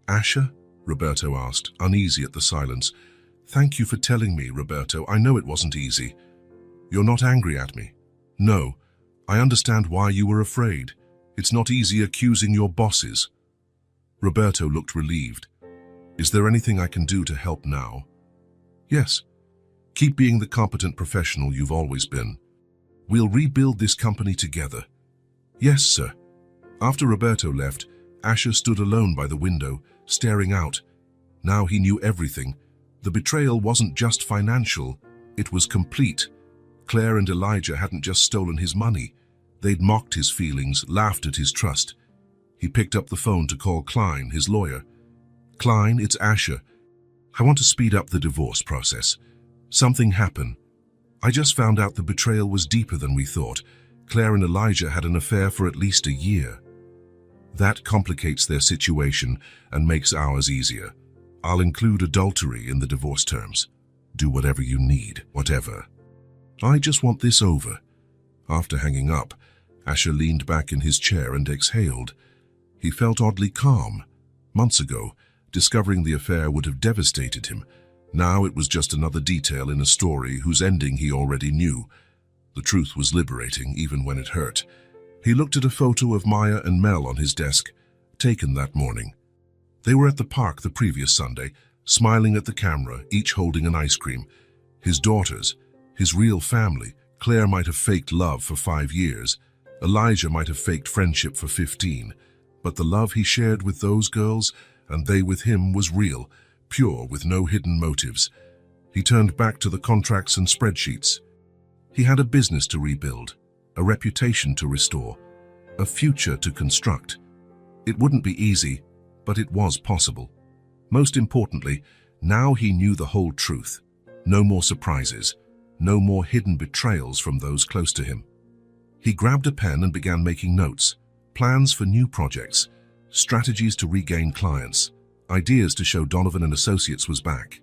Asher? Roberto asked, uneasy at the silence. Thank you for telling me, Roberto. I know it wasn't easy. You're not angry at me? No. I understand why you were afraid. It's not easy accusing your bosses. Roberto looked relieved. Is there anything I can do to help now? Yes. Keep being the competent professional you've always been. We'll rebuild this company together. Yes, sir. After Roberto left, Asher stood alone by the window, staring out. Now he knew everything. The betrayal wasn't just financial, it was complete. Claire and Elijah hadn't just stolen his money. They'd mocked his feelings, laughed at his trust. He picked up the phone to call Klein, his lawyer. Klein, it's Asher. I want to speed up the divorce process. Something happened. I just found out the betrayal was deeper than we thought. Claire and Elijah had an affair for at least a year. That complicates their situation and makes ours easier. I'll include adultery in the divorce terms. Do whatever you need, whatever. I just want this over. After hanging up, Asher leaned back in his chair and exhaled. He felt oddly calm. Months ago, discovering the affair would have devastated him. Now it was just another detail in a story whose ending he already knew. The truth was liberating, even when it hurt. He looked at a photo of Maya and Mel on his desk, taken that morning. They were at the park the previous Sunday, smiling at the camera, each holding an ice cream. His daughters, his real family. Claire might have faked love for 5 years. Elijah might have faked friendship for 15. But the love he shared with those girls, and they with him, was real, pure, with no hidden motives. He turned back to the contracts and spreadsheets. He had a business to rebuild, a reputation to restore, a future to construct. It wouldn't be easy, but it was possible. Most importantly, now he knew the whole truth. No more surprises, no more hidden betrayals from those close to him. He grabbed a pen and began making notes, plans for new projects, strategies to regain clients, ideas to show Donovan and Associates was back.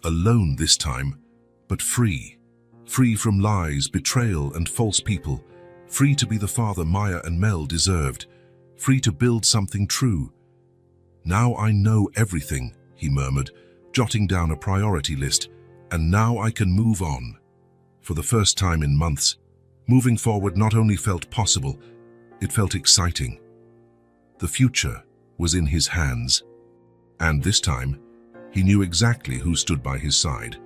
Alone this time, but free. Free from lies, betrayal, and false people. Free to be the father Maya and Mel deserved. Free to build something true. "Now I know everything," he murmured, jotting down a priority list, "and now I can move on." For the first time in months, moving forward not only felt possible, it felt exciting. The future was in his hands. And this time, he knew exactly who stood by his side.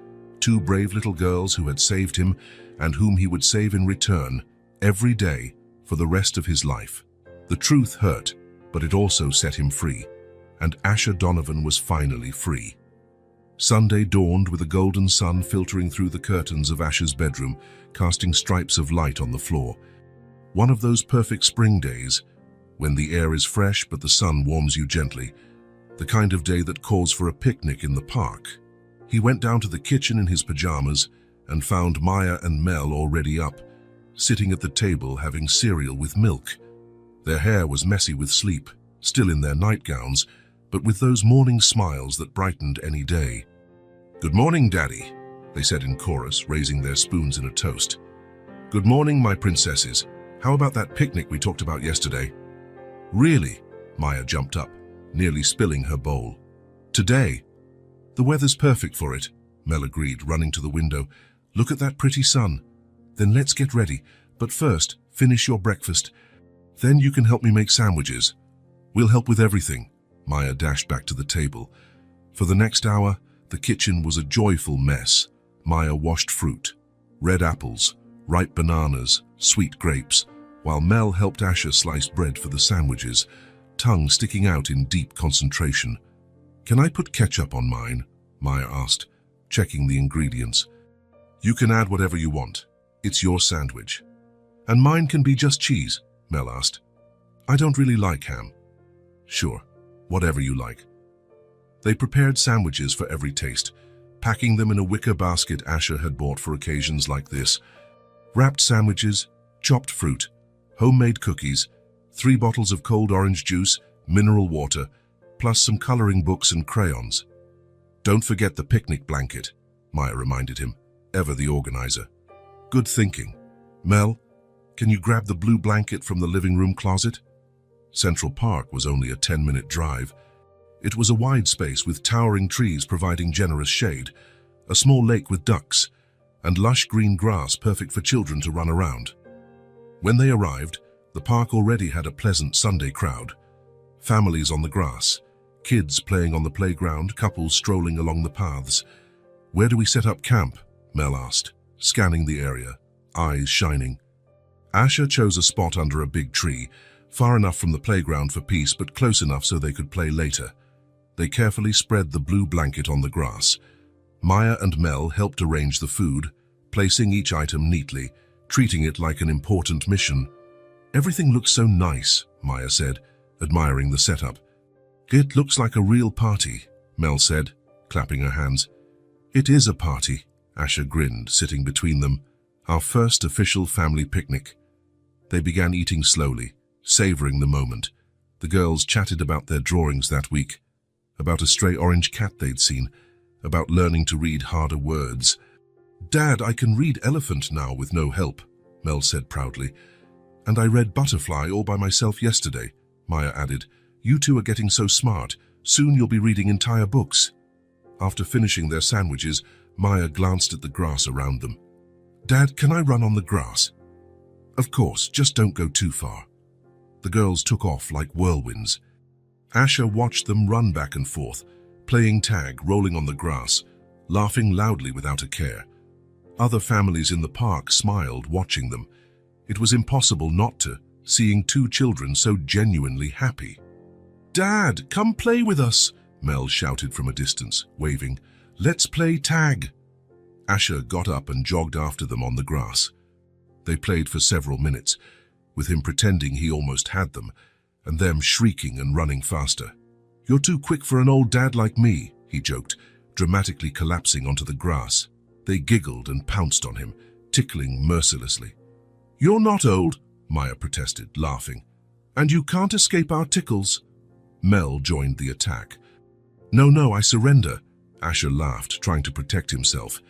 Two brave little girls who had saved him and whom he would save in return every day for the rest of his life. The truth hurt, but it also set him free, and Asher Donovan was finally free. Sunday dawned with a golden sun filtering through the curtains of Asher's bedroom, casting stripes of light on the floor. One of those perfect spring days, when the air is fresh but the sun warms you gently, the kind of day that calls for a picnic in the park. He went down to the kitchen in his pajamas and found Maya and Mel already up, sitting at the table having cereal with milk. Their hair was messy with sleep, still in their nightgowns, but with those morning smiles that brightened any day. "Good morning, Daddy," they said in chorus, raising their spoons in a toast. "Good morning, my princesses. How about that picnic we talked about yesterday?" "Really?" Maya jumped up, nearly spilling her bowl. "Today? The weather's perfect for it," Mel agreed, running to the window. "Look at that pretty sun. Then let's get ready. But first, finish your breakfast. Then you can help me make sandwiches." "We'll help with everything." Maya dashed back to the table. For the next hour, the kitchen was a joyful mess. Maya washed fruit, red apples, ripe bananas, sweet grapes, while Mel helped Asher slice bread for the sandwiches, tongue sticking out in deep concentration. "Can I put ketchup on mine?" Maya asked, checking the ingredients. "You can add whatever you want. It's your sandwich." "And mine can be just cheese?" Mel asked. "I don't really like ham." "Sure, whatever you like." They prepared sandwiches for every taste, packing them in a wicker basket Asher had bought for occasions like this. Wrapped sandwiches, chopped fruit, homemade cookies, 3 bottles of cold orange juice, mineral water, plus some coloring books and crayons. "Don't forget the picnic blanket," Maya reminded him, ever the organizer. "Good thinking. Mel, can you grab the blue blanket from the living room closet?" Central Park was only a 10-minute drive. It was a wide space with towering trees providing generous shade, a small lake with ducks, and lush green grass perfect for children to run around. When they arrived, the park already had a pleasant Sunday crowd. Families on the grass, kids playing on the playground, couples strolling along the paths. "Where do we set up camp?" Mel asked, scanning the area, eyes shining. Asher chose a spot under a big tree, far enough from the playground for peace but close enough so they could play later. They carefully spread the blue blanket on the grass. Maya and Mel helped arrange the food, placing each item neatly, treating it like an important mission. "Everything looks so nice," Maya said, admiring the setup. "It looks like a real party," Mel said, clapping her hands. "It is a party," Asher grinned, sitting between them. "Our first official family picnic." They began eating slowly, savoring the moment. The girls chatted about their drawings that week, about a stray orange cat they'd seen, about learning to read harder words. "Dad, I can read elephant now with no help," Mel said proudly. "And I read butterfly all by myself yesterday," Maya added. "You two are getting so smart. Soon you'll be reading entire books." After finishing their sandwiches, Maya glanced at the grass around them. "Dad, can I run on the grass?" "Of course, just don't go too far." The girls took off like whirlwinds. Asher watched them run back and forth, playing tag, rolling on the grass, laughing loudly without a care. Other families in the park smiled, watching them. It was impossible not to, seeing 2 children so genuinely happy. "Dad, come play with us," Mel shouted from a distance, waving. "Let's play tag." Asher got up and jogged after them on the grass. They played for several minutes, with him pretending he almost had them, and them shrieking and running faster. "You're too quick for an old dad like me," he joked, dramatically collapsing onto the grass. They giggled and pounced on him, tickling mercilessly. "You're not old," Maya protested, laughing. "And you can't escape our tickles." Mel joined the attack. No, I surrender," Asher laughed, trying to protect himself.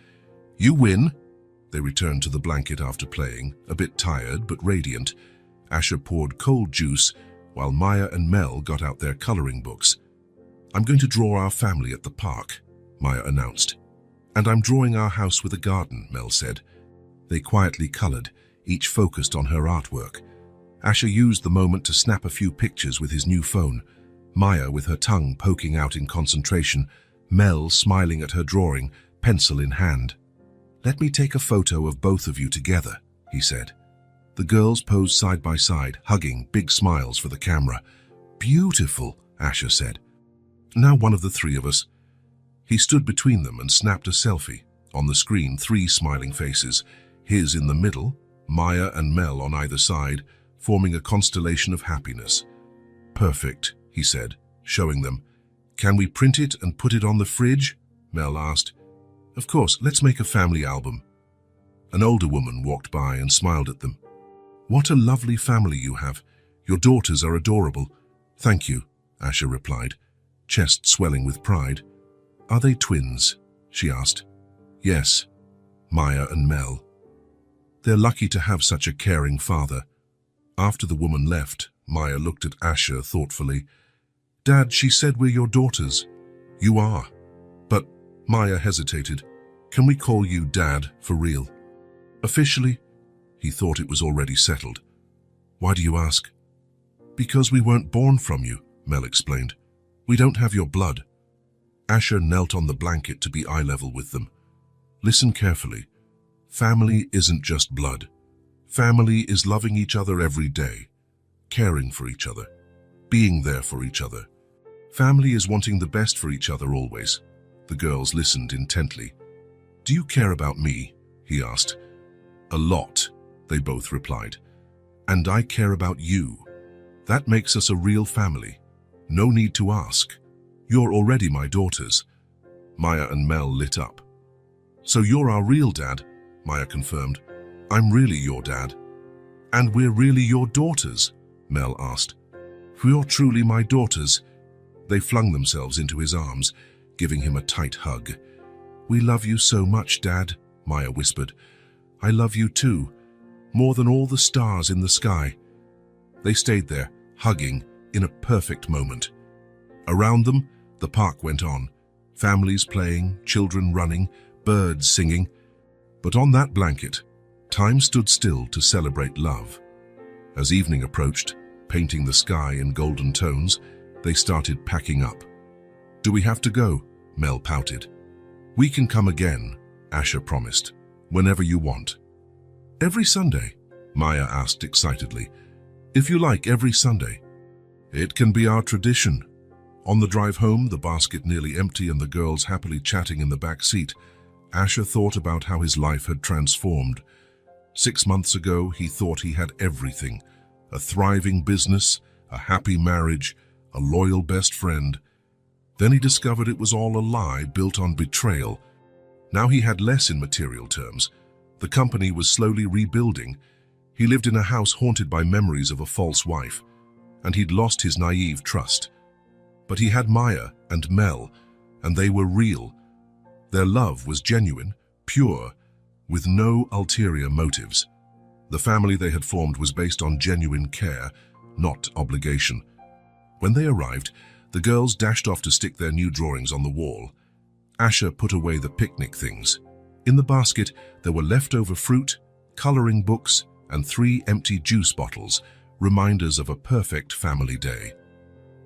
"You win." They returned to the blanket after playing, a bit tired but radiant. Asher poured cold juice, while Maya and Mel got out their coloring books. I'm going to draw our family at the park, Maya announced. And I'm drawing our house with a garden, Mel said. They quietly colored, each focused on her artwork. Asher used the moment to snap a few pictures with his new phone, Maya with her tongue poking out in concentration, Mel smiling at her drawing, pencil in hand. "Let me take a photo of both of you together," he said. The girls posed side by side, hugging, big smiles for the camera. "Beautiful," Asher said. "Now one of the three of us." He stood between them and snapped a selfie. On the screen, 3 smiling faces, his in the middle, Maya and Mel on either side, forming a constellation of happiness. "Perfect," he said, showing them. "Can we print it and put it on the fridge?" Mel asked. "Of course, let's make a family album." An older woman walked by and smiled at them. "What a lovely family you have. Your daughters are adorable." "Thank you," Asher replied, chest swelling with pride. "Are they twins?" she asked. "Yes, Maya and Mel. They're lucky to have such a caring father." After the woman left, Maya looked at Asher thoughtfully. "Dad, she said we're your daughters." "You are." "But," Maya hesitated, "can we call you Dad for real?" "Officially?" He thought it was already settled. "Why do you ask?" "Because we weren't born from you," Mel explained. "We don't have your blood." Asher knelt on the blanket to be eye level with them. "Listen carefully. Family isn't just blood. Family is loving each other every day, caring for each other, being there for each other. Family is wanting the best for each other always." The girls listened intently. "Do you care about me?" he asked. "A lot," they both replied. "And I care about you. That makes us a real family. No need to ask. You're already my daughters." Maya and Mel lit up. "So you're our real dad," Maya confirmed. "I'm really your dad." "And we're really your daughters?" Mel asked. "You're truly my daughters." They flung themselves into his arms, giving him a tight hug. "We love you so much, Dad," Maya whispered. "I love you too, more than all the stars in the sky." They stayed there, hugging, in a perfect moment. Around them, the park went on, families playing, children running, birds singing. But on that blanket, time stood still to celebrate love. As evening approached, painting the sky in golden tones, they started packing up. "Do we have to go?" Mel pouted. "We can come again," Asher promised, "whenever you want." "Every Sunday?" Maya asked excitedly. "If you like, every Sunday." "It can be our tradition." On the drive home, the basket nearly empty and the girls happily chatting in the back seat, Asher thought about how his life had transformed. 6 months ago, he thought he had everything: a thriving business, a happy marriage, a loyal best friend. Then he discovered it was all a lie built on betrayal. Now he had less in material terms. The company was slowly rebuilding. He lived in a house haunted by memories of a false wife, and he'd lost his naive trust. But he had Maya and Mel, and they were real. Their love was genuine, pure, with no ulterior motives. The family they had formed was based on genuine care, not obligation. When they arrived, the girls dashed off to stick their new drawings on the wall. Asher put away the picnic things. In the basket, there were leftover fruit, coloring books, and 3 empty juice bottles, reminders of a perfect family day.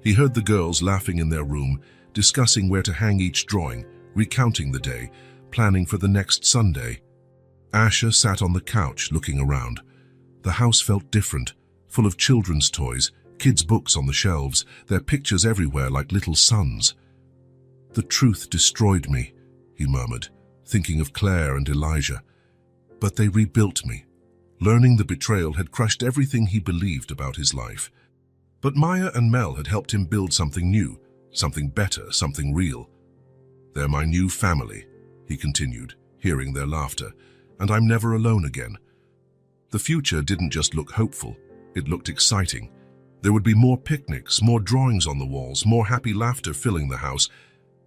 He heard the girls laughing in their room, discussing where to hang each drawing, recounting the day, planning for the next Sunday. Asher sat on the couch looking around. The house felt different, full of children's toys, kids' books on the shelves, their pictures everywhere like little suns. "The truth destroyed me," he murmured, thinking of Claire and Elijah. "But they rebuilt me." Learning the betrayal had crushed everything he believed about his life. But Maya and Mel had helped him build something new, something better, something real. "They're my new family," he continued, hearing their laughter, "and I'm never alone again." The future didn't just look hopeful, it looked exciting. There would be more picnics, more drawings on the walls, more happy laughter filling the house.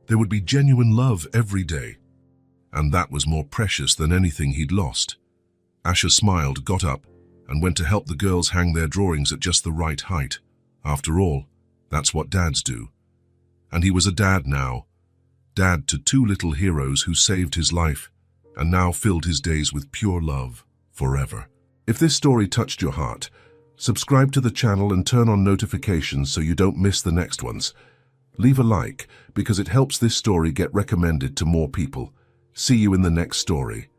There would be genuine love every day. And that was more precious than anything he'd lost. Asher smiled, got up, and went to help the girls hang their drawings at just the right height. After all, that's what dads do. And he was a dad now. Dad to two little heroes who saved his life and now filled his days with pure love forever. If this story touched your heart, subscribe to the channel and turn on notifications so you don't miss the next ones. Leave a like because it helps this story get recommended to more people. See you in the next story.